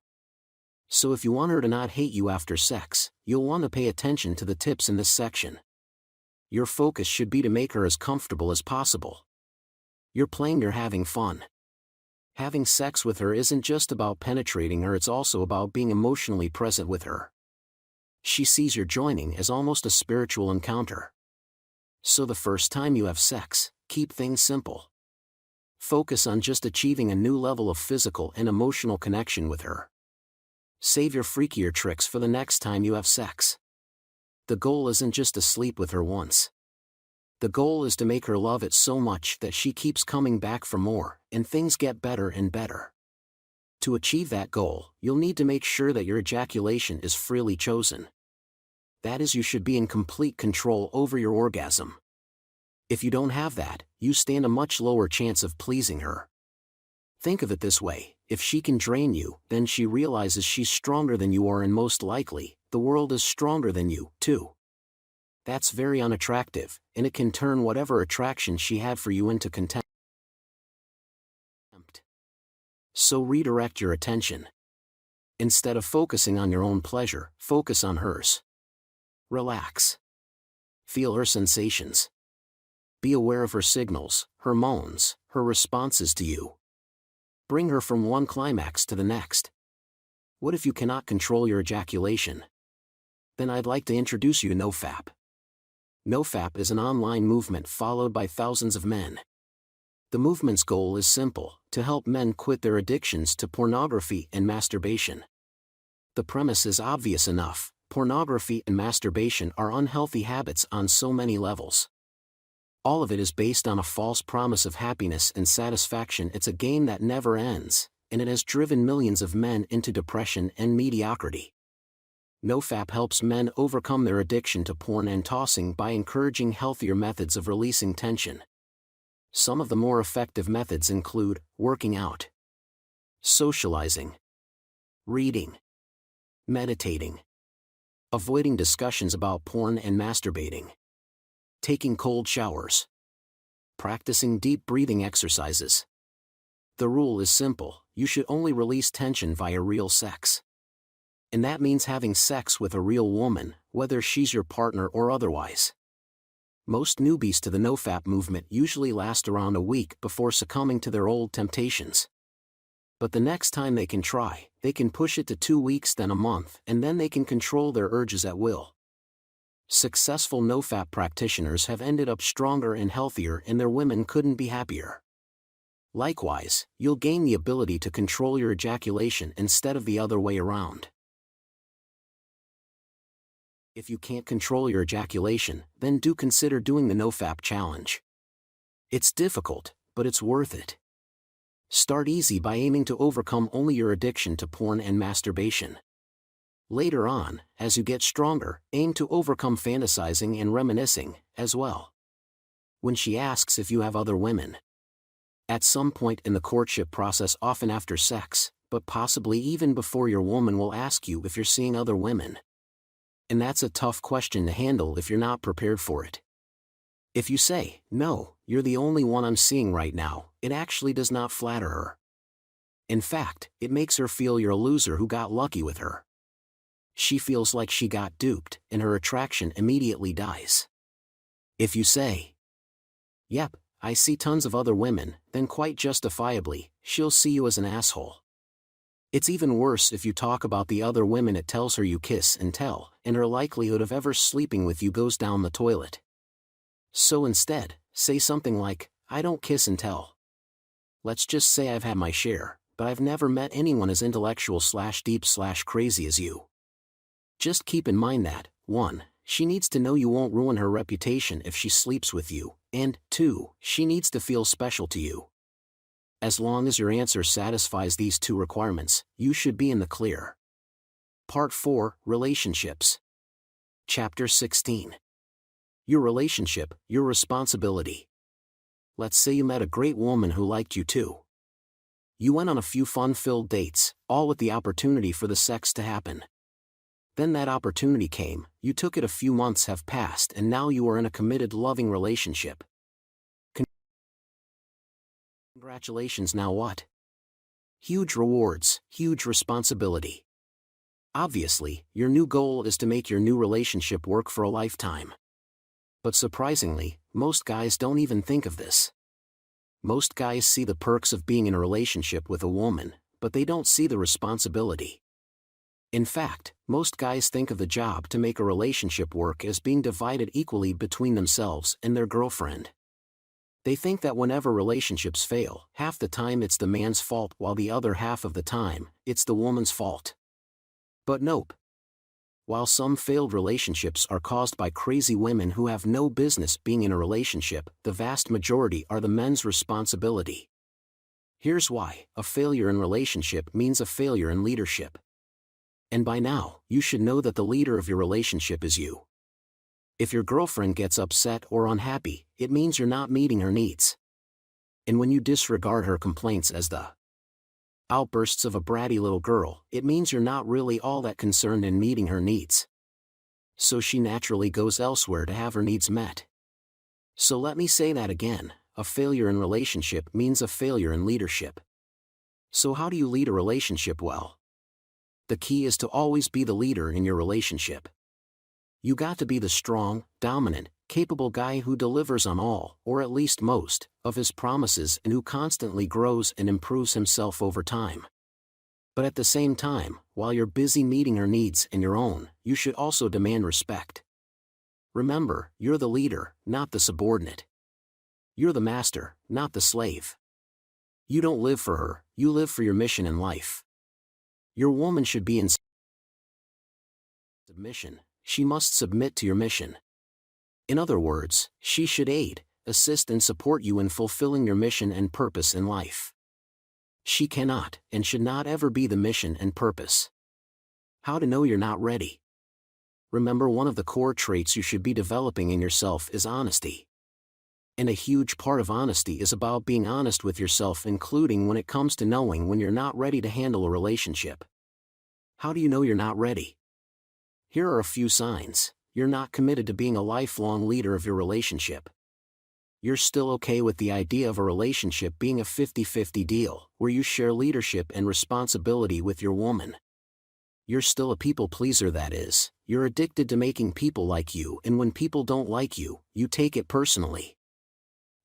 So if you want her to not hate you after sex, you'll want to pay attention to the tips in this section. Your focus should be to make her as comfortable as possible. You're playing, you're having fun. Having sex with her isn't just about penetrating her, it's also about being emotionally present with her. She sees your joining as almost a spiritual encounter. So the first time you have sex, keep things simple. Focus on just achieving a new level of physical and emotional connection with her. Save your freakier tricks for the next time you have sex. The goal isn't just to sleep with her once. The goal is to make her love it so much that she keeps coming back for more, and things get better and better. To achieve that goal, you'll need to make sure that your ejaculation is freely chosen. That is, you should be in complete control over your orgasm. If you don't have that, you stand a much lower chance of pleasing her. Think of it this way, if she can drain you, then she realizes she's stronger than you are, and most likely, the world is stronger than you, too. That's very unattractive, and it can turn whatever attraction she had for you into contempt. So redirect your attention. Instead of focusing on your own pleasure, focus on hers. Relax. Feel her sensations. Be aware of her signals, her moans, her responses to you. Bring her from one climax to the next. What if you cannot control your ejaculation? Then I'd like to introduce you to NoFap. NoFap is an online movement followed by thousands of men. The movement's goal is simple: to help men quit their addictions to pornography and masturbation. The premise is obvious enough: Pornography and masturbation are unhealthy habits on so many levels. All of it is based on a false promise of happiness and satisfaction. It's a game that never ends, and it has driven millions of men into depression and mediocrity. NoFap helps men overcome their addiction to porn and tossing by encouraging healthier methods of releasing tension. Some of the more effective methods include working out, socializing, reading, meditating, avoiding discussions about porn and masturbating, taking cold showers, practicing deep breathing exercises. The rule is simple: you should only release tension via real sex. And that means having sex with a real woman, whether she's your partner or otherwise. Most newbies to the NoFap movement usually last around a week before succumbing to their old temptations. But the next time they can try, they can push it to 2 weeks, then a month, and then they can control their urges at will. Successful NoFap practitioners have ended up stronger and healthier, and their women couldn't be happier. Likewise, you'll gain the ability to control your ejaculation instead of the other way around. If you can't control your ejaculation, then do consider doing the NoFap challenge. It's difficult, but it's worth it. Start easy by aiming to overcome only your addiction to porn and masturbation. Later on, as you get stronger, aim to overcome fantasizing and reminiscing, as well. When she asks if you have other women. At some point in the courtship process, often after sex, but possibly even before, your woman will ask you if you're seeing other women. And that's a tough question to handle if you're not prepared for it. If you say, "No, you're the only one I'm seeing right now," it actually does not flatter her. In fact, it makes her feel you're a loser who got lucky with her. She feels like she got duped, and her attraction immediately dies. If you say, "Yep, I see tons of other women," then quite justifiably, she'll see you as an asshole. It's even worse if you talk about the other women. It tells her you kiss and tell, and her likelihood of ever sleeping with you goes down the toilet. So instead, say something like, "I don't kiss and tell. Let's just say I've had my share, but I've never met anyone as intellectual/deep/crazy as you." Just keep in mind that, 1, she needs to know you won't ruin her reputation if she sleeps with you, and 2, she needs to feel special to you. As long as your answer satisfies these 2 requirements, you should be in the clear. Part 4, Relationships. Chapter 16. Your relationship, your responsibility. Let's say you met a great woman who liked you too. You went on a few fun-filled dates, all with the opportunity for the sex to happen. Then that opportunity came, you took it, a few months have passed, and now you are in a committed, loving relationship. Congratulations, now what? Huge rewards, huge responsibility. Obviously, your new goal is to make your new relationship work for a lifetime. But surprisingly, most guys don't even think of this. Most guys see the perks of being in a relationship with a woman, but they don't see the responsibility. In fact, most guys think of the job to make a relationship work as being divided equally between themselves and their girlfriend. They think that whenever relationships fail, half the time it's the man's fault, while the other half of the time, it's the woman's fault. But nope. While some failed relationships are caused by crazy women who have no business being in a relationship, the vast majority are the men's responsibility. Here's why: a failure in relationship means a failure in leadership. And by now, you should know that the leader of your relationship is you. If your girlfriend gets upset or unhappy, it means you're not meeting her needs. And when you disregard her complaints as the outbursts of a bratty little girl, it means you're not really all that concerned in meeting her needs. So she naturally goes elsewhere to have her needs met. So let me say that again: a failure in relationship means a failure in leadership. So how do you lead a relationship well? The key is to always be the leader in your relationship. You got to be the strong, dominant, capable guy who delivers on all, or at least most, of his promises, and who constantly grows and improves himself over time. But at the same time, while you're busy meeting her needs and your own, you should also demand respect. Remember, you're the leader, not the subordinate. You're the master, not the slave. You don't live for her, you live for your mission in life. Your woman should be in submission, she must submit to your mission. In other words, she should aid, assist and support you in fulfilling your mission and purpose in life. She cannot and should not ever be the mission and purpose. How to know you're not ready? Remember, one of the core traits you should be developing in yourself is honesty. And a huge part of honesty is about being honest with yourself, including when it comes to knowing when you're not ready to handle a relationship. How do you know you're not ready? Here are a few signs. You're not committed to being a lifelong leader of your relationship. You're still okay with the idea of a relationship being a 50-50 deal, where you share leadership and responsibility with your woman. You're still a people pleaser, that is, you're addicted to making people like you, and when people don't like you, you take it personally.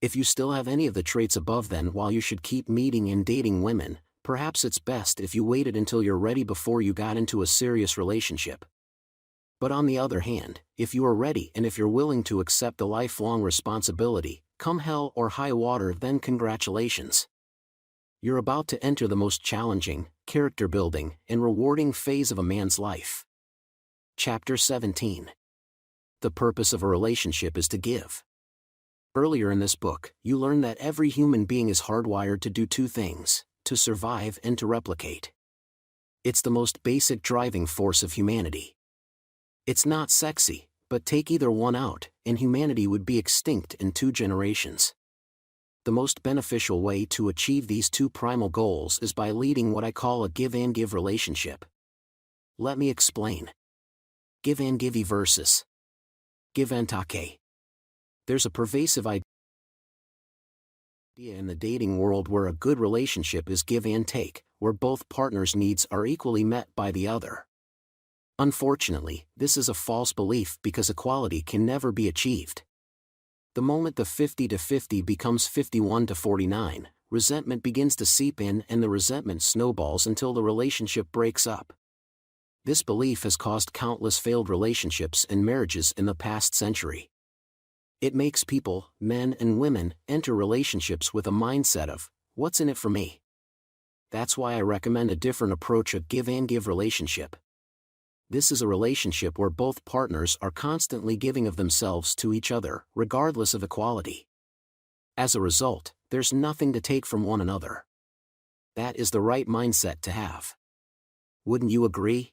If you still have any of the traits above, then while you should keep meeting and dating women, perhaps it's best if you waited until you're ready before you got into a serious relationship. But on the other hand, if you are ready and if you're willing to accept a lifelong responsibility, come hell or high water, then congratulations. You're about to enter the most challenging, character-building, and rewarding phase of a man's life. Chapter 17. The purpose of a relationship is to give. Earlier in this book, you learn that every human being is hardwired to do two things: to survive and to replicate. It's the most basic driving force of humanity. It's not sexy, but take either one out, and humanity would be extinct in 2 generations. The most beneficial way to achieve these two primal goals is by leading what I call a give and give relationship. Let me explain. Give and give versus give and take. There's a pervasive idea in the dating world where a good relationship is give and take, where both partners' needs are equally met by the other. Unfortunately, this is a false belief because equality can never be achieved. The moment the 50-50 becomes 51-49, resentment begins to seep in, and the resentment snowballs until the relationship breaks up. This belief has caused countless failed relationships and marriages in the past century. It makes people, men and women, enter relationships with a mindset of, what's in it for me? That's why I recommend a different approach, a give and give relationship. This is a relationship where both partners are constantly giving of themselves to each other, regardless of equality. As a result, there's nothing to take from one another. That is the right mindset to have. Wouldn't you agree?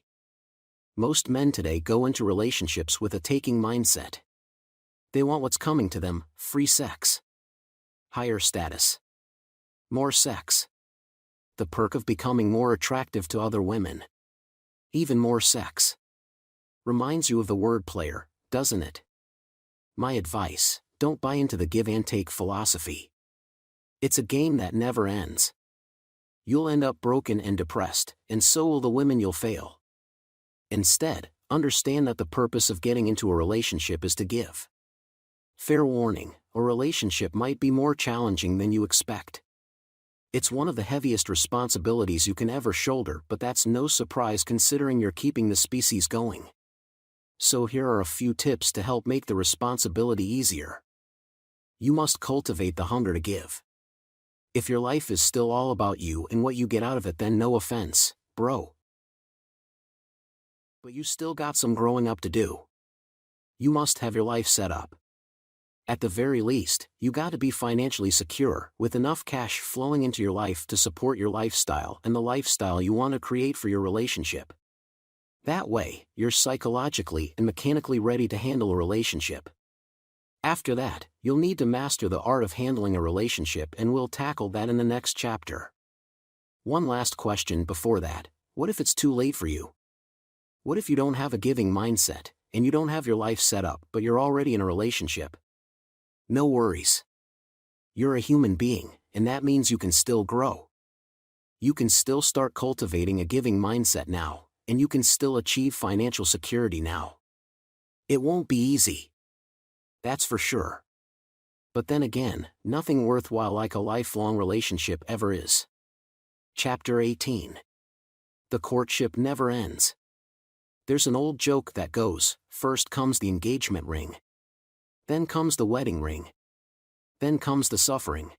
Most men today go into relationships with a taking mindset. They want what's coming to them: free sex, higher status, more sex, the perk of becoming more attractive to other women. Even more sex. Reminds you of the word player, doesn't it? My advice: don't buy into the give and take philosophy. It's a game that never ends. You'll end up broken and depressed, and so will the women you'll fail. Instead, understand that the purpose of getting into a relationship is to give. Fair warning, a relationship might be more challenging than you expect. It's one of the heaviest responsibilities you can ever shoulder, but that's no surprise considering you're keeping the species going. So here are a few tips to help make the responsibility easier. You must cultivate the hunger to give. If your life is still all about you and what you get out of it, then no offense, bro, but you still got some growing up to do. You must have your life set up. At the very least, you got to be financially secure, with enough cash flowing into your life to support your lifestyle and the lifestyle you want to create for your relationship. That way, you're psychologically and mechanically ready to handle a relationship. After that, you'll need to master the art of handling a relationship, and we'll tackle that in the next chapter. One last question before that: what if it's too late for you? What if you don't have a giving mindset, and you don't have your life set up, but you're already in a relationship? No worries. You're a human being, and that means you can still grow. You can still start cultivating a giving mindset now, and you can still achieve financial security now. It won't be easy. That's for sure. But then again, nothing worthwhile like a lifelong relationship ever is. Chapter 18. The courtship never ends. There's an old joke that goes, first comes the engagement ring. Then comes the wedding ring. Then comes the suffering.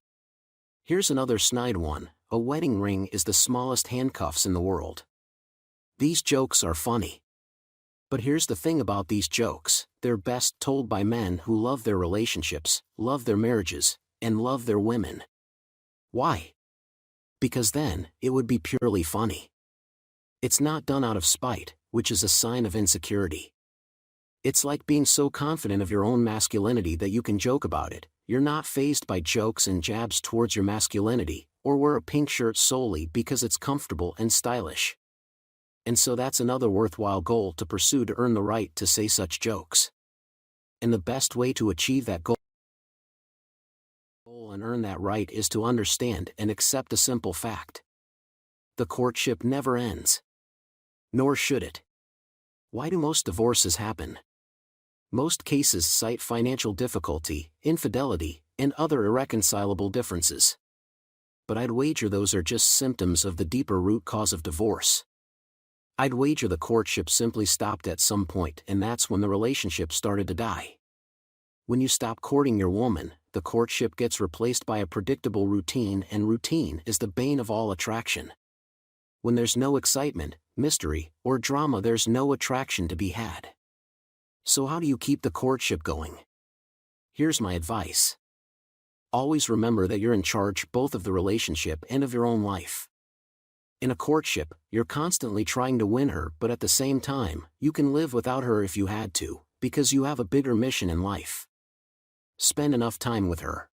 Here's another snide one: a wedding ring is the smallest handcuffs in the world. These jokes are funny. But here's the thing about these jokes: they're best told by men who love their relationships, love their marriages, and love their women. Why? Because then, it would be purely funny. It's not done out of spite, which is a sign of insecurity. It's like being so confident of your own masculinity that you can joke about it. You're not fazed by jokes and jabs towards your masculinity, or wear a pink shirt solely because it's comfortable and stylish. And so that's another worthwhile goal to pursue, to earn the right to say such jokes. And the best way to achieve that goal and earn that right is to understand and accept a simple fact. The courtship never ends. Nor should it. Why do most divorces happen? Most cases cite financial difficulty, infidelity, and other irreconcilable differences. But I'd wager those are just symptoms of the deeper root cause of divorce. I'd wager the courtship simply stopped at some point, and that's when the relationship started to die. When you stop courting your woman, the courtship gets replaced by a predictable routine, and routine is the bane of all attraction. When there's no excitement, mystery, or drama, there's no attraction to be had. So how do you keep the courtship going? Here's my advice. Always remember that you're in charge both of the relationship and of your own life. In a courtship, you're constantly trying to win her, but at the same time, you can live without her if you had to, because you have a bigger mission in life. Spend enough time with her.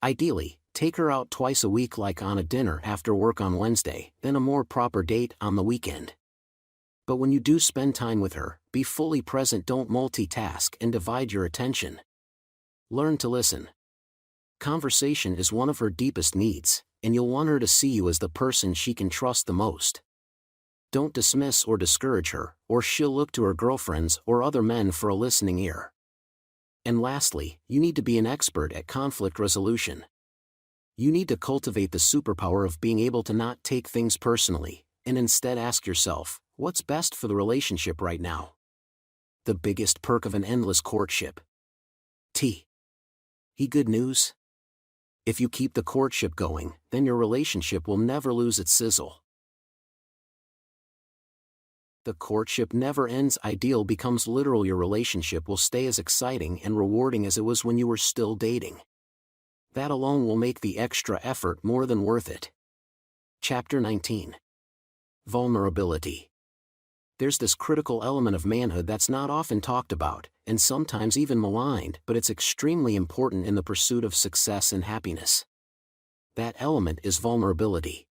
Ideally, take her out twice a week, like on a dinner after work on Wednesday, then a more proper date on the weekend. But when you do spend time with her, be fully present, don't multitask and divide your attention. Learn to listen. Conversation is one of her deepest needs, and you'll want her to see you as the person she can trust the most. Don't dismiss or discourage her, or she'll look to her girlfriends or other men for a listening ear. And lastly, you need to be an expert at conflict resolution. You need to cultivate the superpower of being able to not take things personally, and instead ask yourself, what's best for the relationship right now? The biggest perk of an endless courtship. Good news? If you keep the courtship going, then your relationship will never lose its sizzle. The courtship never ends. Ideal becomes literal. Your relationship will stay as exciting and rewarding as it was when you were still dating. That alone will make the extra effort more than worth it. Chapter 19. Vulnerability. There's this critical element of manhood that's not often talked about, and sometimes even maligned, but it's extremely important in the pursuit of success and happiness. That element is vulnerability.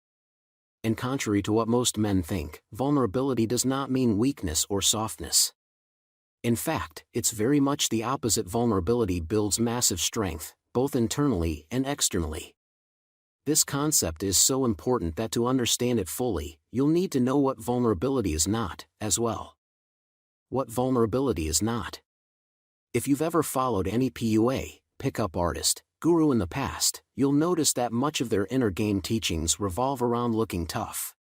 And contrary to what most men think, vulnerability does not mean weakness or softness. In fact, it's very much the opposite. Vulnerability builds massive strength, both internally and externally. This concept is so important that to understand it fully, you'll need to know what vulnerability is not, as well. What vulnerability is not. If you've ever followed any PUA, pickup artist, guru in the past, you'll notice that much of their inner game teachings revolve around looking tough.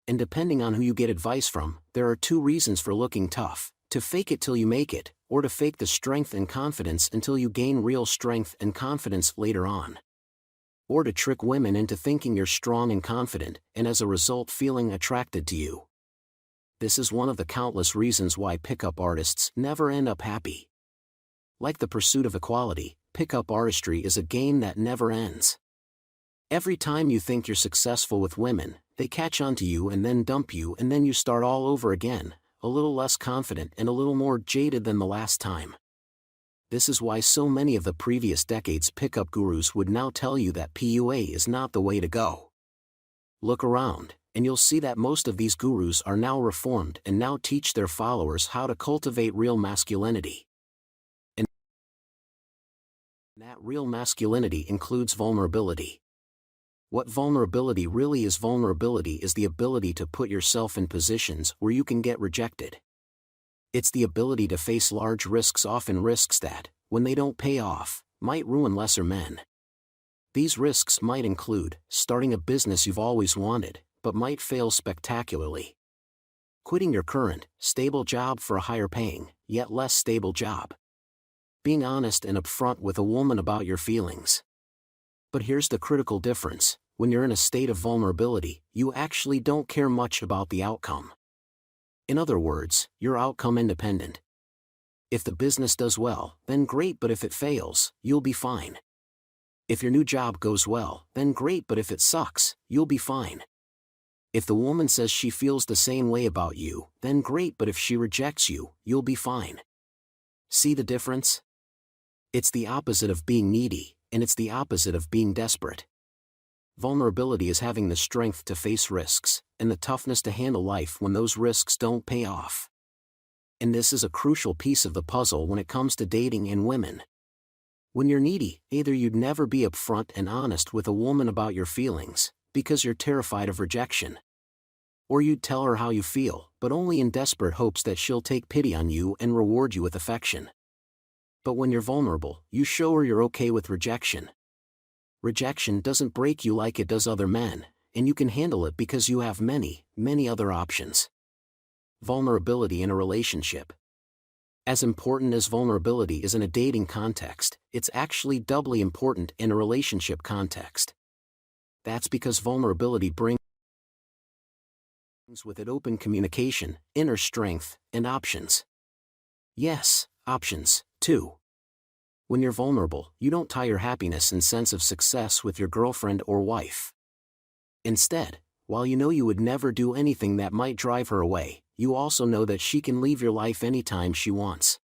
And depending on who you get advice from, there are two reasons for looking tough: to fake it till you make it, or to fake the strength and confidence until you gain real strength and confidence later on. Or to trick women into thinking you're strong and confident, and as a result feeling attracted to you. This is one of the countless reasons why pickup artists never end up happy. Like the pursuit of equality, pickup artistry is a game that never ends. Every time you think you're successful with women, they catch on to you and then dump you, and then you start all over again, a little less confident and a little more jaded than the last time. This is why so many of the previous decades' pickup gurus would now tell you that PUA is not the way to go. Look around, and you'll see that most of these gurus are now reformed and now teach their followers how to cultivate real masculinity. And that real masculinity includes vulnerability. What vulnerability really is? Vulnerability is the ability to put yourself in positions where you can get rejected. It's the ability to face large risks, often risks that, when they don't pay off, might ruin lesser men. These risks might include starting a business you've always wanted, but might fail spectacularly. Quitting your current, stable job for a higher paying, yet less stable job. Being honest and upfront with a woman about your feelings. But here's the critical difference: when you're in a state of vulnerability, you actually don't care much about the outcome. In other words, you're outcome independent. If the business does well, then great, but if it fails, you'll be fine. If your new job goes well, then great, but if it sucks, you'll be fine. If the woman says she feels the same way about you, then great, but if she rejects you, you'll be fine. See the difference? It's the opposite of being needy, and it's the opposite of being desperate. Vulnerability is having the strength to face risks, and the toughness to handle life when those risks don't pay off. And this is a crucial piece of the puzzle when it comes to dating and women. When you're needy, either you'd never be upfront and honest with a woman about your feelings, because you're terrified of rejection. Or you'd tell her how you feel, but only in desperate hopes that she'll take pity on you and reward you with affection. But when you're vulnerable, you show her you're okay with rejection. Rejection doesn't break you like it does other men, and you can handle it because you have many, many other options. Vulnerability in a relationship. As important as vulnerability is in a dating context, it's actually doubly important in a relationship context. That's because vulnerability brings with it open communication, inner strength, and options. Yes, options, too. When you're vulnerable, you don't tie your happiness and sense of success with your girlfriend or wife. Instead, while you know you would never do anything that might drive her away, you also know that she can leave your life anytime she wants.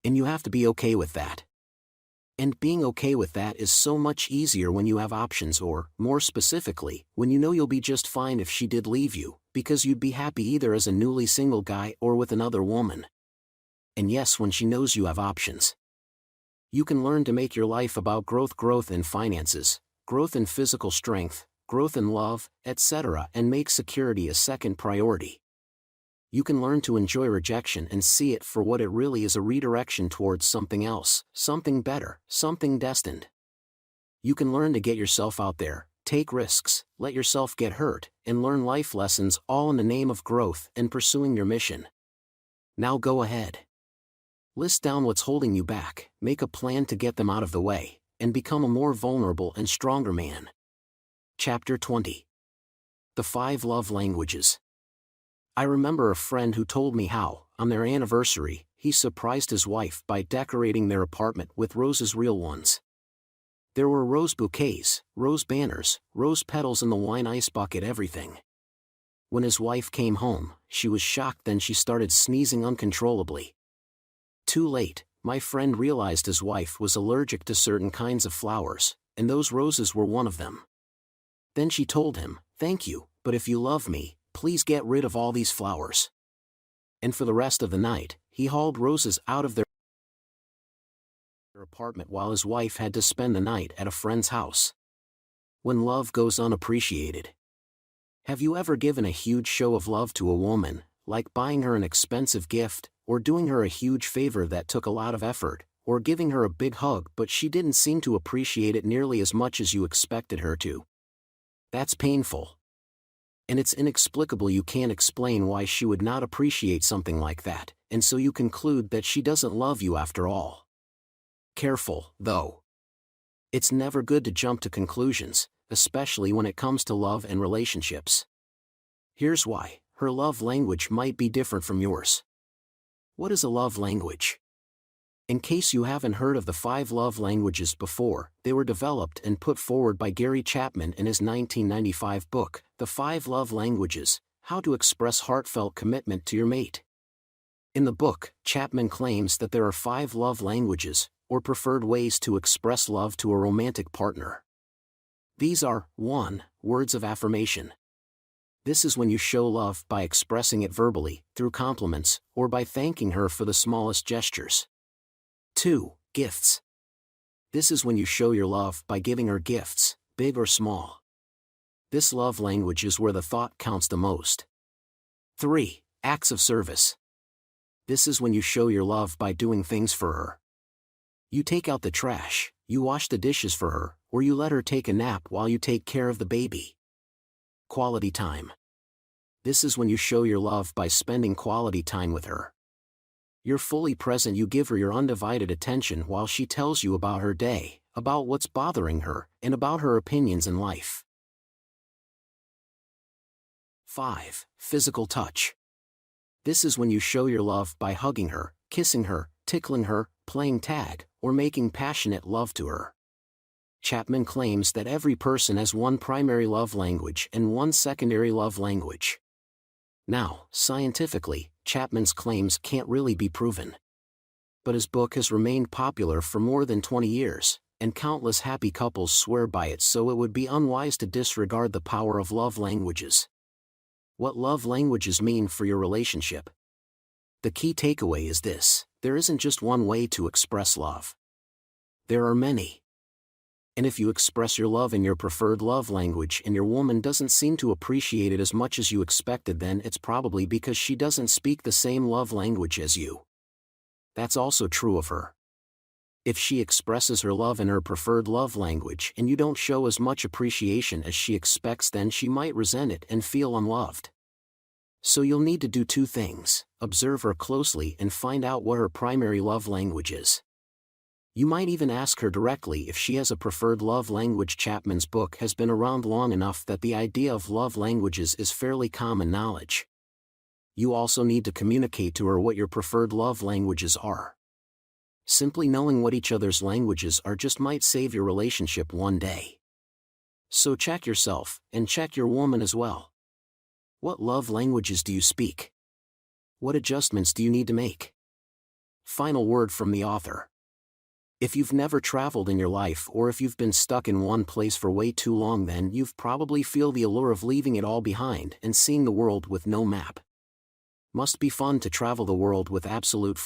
And you have to be okay with that. And being okay with that is so much easier when you have options, or, more specifically, when you know you'll be just fine if she did leave you, because you'd be happy either as a newly single guy or with another woman. And yes, when she knows you have options. You can learn to make your life about growth in finances, growth in physical strength, growth in love, etc., and make security a second priority. You can learn to enjoy rejection and see it for what it really is, a redirection towards something else, something better, something destined. You can learn to get yourself out there, take risks, let yourself get hurt, and learn life lessons, all in the name of growth and pursuing your mission. Now go ahead. List down what's holding you back, make a plan to get them out of the way, and become a more vulnerable and stronger man. Chapter 20. The 5 Love Languages. I remember a friend who told me how, on their anniversary, he surprised his wife by decorating their apartment with roses, real ones. There were rose bouquets, rose banners, rose petals in the wine ice bucket, everything. When his wife came home, she was shocked, then she started sneezing uncontrollably. Too late, my friend realized his wife was allergic to certain kinds of flowers, and those roses were one of them. Then she told him, "Thank you, but if you love me, please get rid of all these flowers." And for the rest of the night, he hauled roses out of their apartment while his wife had to spend the night at a friend's house. When love goes unappreciated. Have you ever given a huge show of love to a woman, like buying her an expensive gift, or doing her a huge favor that took a lot of effort, or giving her a big hug, but she didn't seem to appreciate it nearly as much as you expected her to? That's painful. And it's inexplicable. You can't explain why she would not appreciate something like that, and so you conclude that she doesn't love you after all. Careful, though. It's never good to jump to conclusions, especially when it comes to love and relationships. Here's why: her love language might be different from yours. What is a love language? In case you haven't heard of the 5 love languages before, they were developed and put forward by Gary Chapman in his 1995 book, The 5 Love Languages: How to Express Heartfelt Commitment to Your Mate. In the book, Chapman claims that there are 5 love languages, or preferred ways to express love to a romantic partner. These are: 1. Words of affirmation. This is when you show love by expressing it verbally, through compliments, or by thanking her for the smallest gestures. 2. Gifts. This is when you show your love by giving her gifts, big or small. This love language is where the thought counts the most. 3. Acts of service. This is when you show your love by doing things for her. You take out the trash, you wash the dishes for her, or you let her take a nap while you take care of the baby. Quality time. This is when you show your love by spending quality time with her. You're fully present, you give her your undivided attention while she tells you about her day, about what's bothering her, and about her opinions in life. 5. Physical touch. This is when you show your love by hugging her, kissing her, tickling her, playing tag, or making passionate love to her. Chapman claims that every person has one primary love language and one secondary love language. Now, scientifically, Chapman's claims can't really be proven. But his book has remained popular for more than 20 years, and countless happy couples swear by it, so it would be unwise to disregard the power of love languages. What love languages mean for your relationship? The key takeaway is this: there isn't just one way to express love. There are many. And if you express your love in your preferred love language and your woman doesn't seem to appreciate it as much as you expected, then it's probably because she doesn't speak the same love language as you. That's also true of her. If she expresses her love in her preferred love language and you don't show as much appreciation as she expects, then she might resent it and feel unloved. So you'll need to do two things: observe her closely and find out what her primary love language is. You might even ask her directly if she has a preferred love language. Chapman's book has been around long enough that the idea of love languages is fairly common knowledge. You also need to communicate to her what your preferred love languages are. Simply knowing what each other's languages are just might save your relationship one day. So check yourself, and check your woman as well. What love languages do you speak? What adjustments do you need to make? Final word from the author. If you've never traveled in your life, or if you've been stuck in one place for way too long, then you've probably feel the allure of leaving it all behind and seeing the world with no map. Must be fun to travel the world with absolute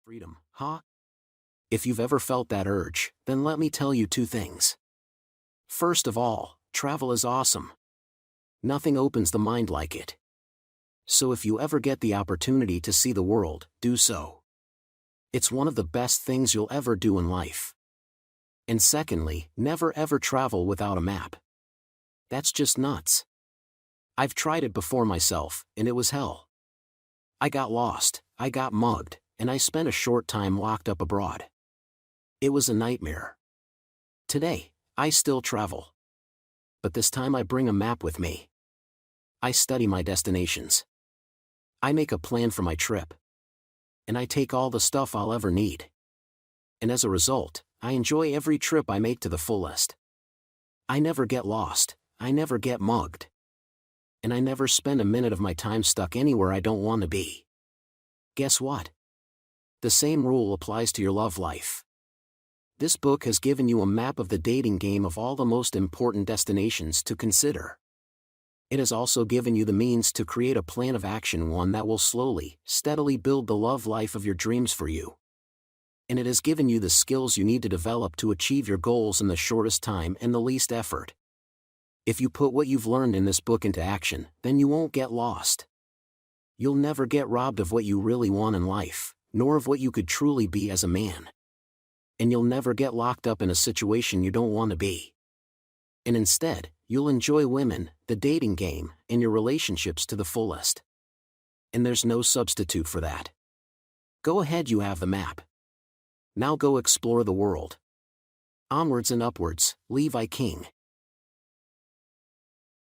freedom, huh? If you've ever felt that urge, then let me tell you two things. First of all, travel is awesome. Nothing opens the mind like it. So if you ever get the opportunity to see the world, do so. It's one of the best things you'll ever do in life. And secondly, never ever travel without a map. That's just nuts. I've tried it before myself, and it was hell. I got lost, I got mugged, and I spent a short time locked up abroad. It was a nightmare. Today, I still travel. But this time I bring a map with me. I study my destinations. I make a plan for my trip. And I take all the stuff I'll ever need. And as a result, I enjoy every trip I make to the fullest. I never get lost, I never get mugged. And I never spend a minute of my time stuck anywhere I don't want to be. Guess what? The same rule applies to your love life. This book has given you a map of the dating game of all the most important destinations to consider. It has also given you the means to create a plan of action, one that will slowly, steadily build the love life of your dreams for you. And it has given you the skills you need to develop to achieve your goals in the shortest time and the least effort. If you put what you've learned in this book into action, then you won't get lost. You'll never get robbed of what you really want in life, nor of what you could truly be as a man. And you'll never get locked up in a situation you don't want to be. And instead, you'll enjoy women, the dating game, and your relationships to the fullest. And there's no substitute for that. Go ahead, you have the map. Now go explore the world. Onwards and upwards, Levi King.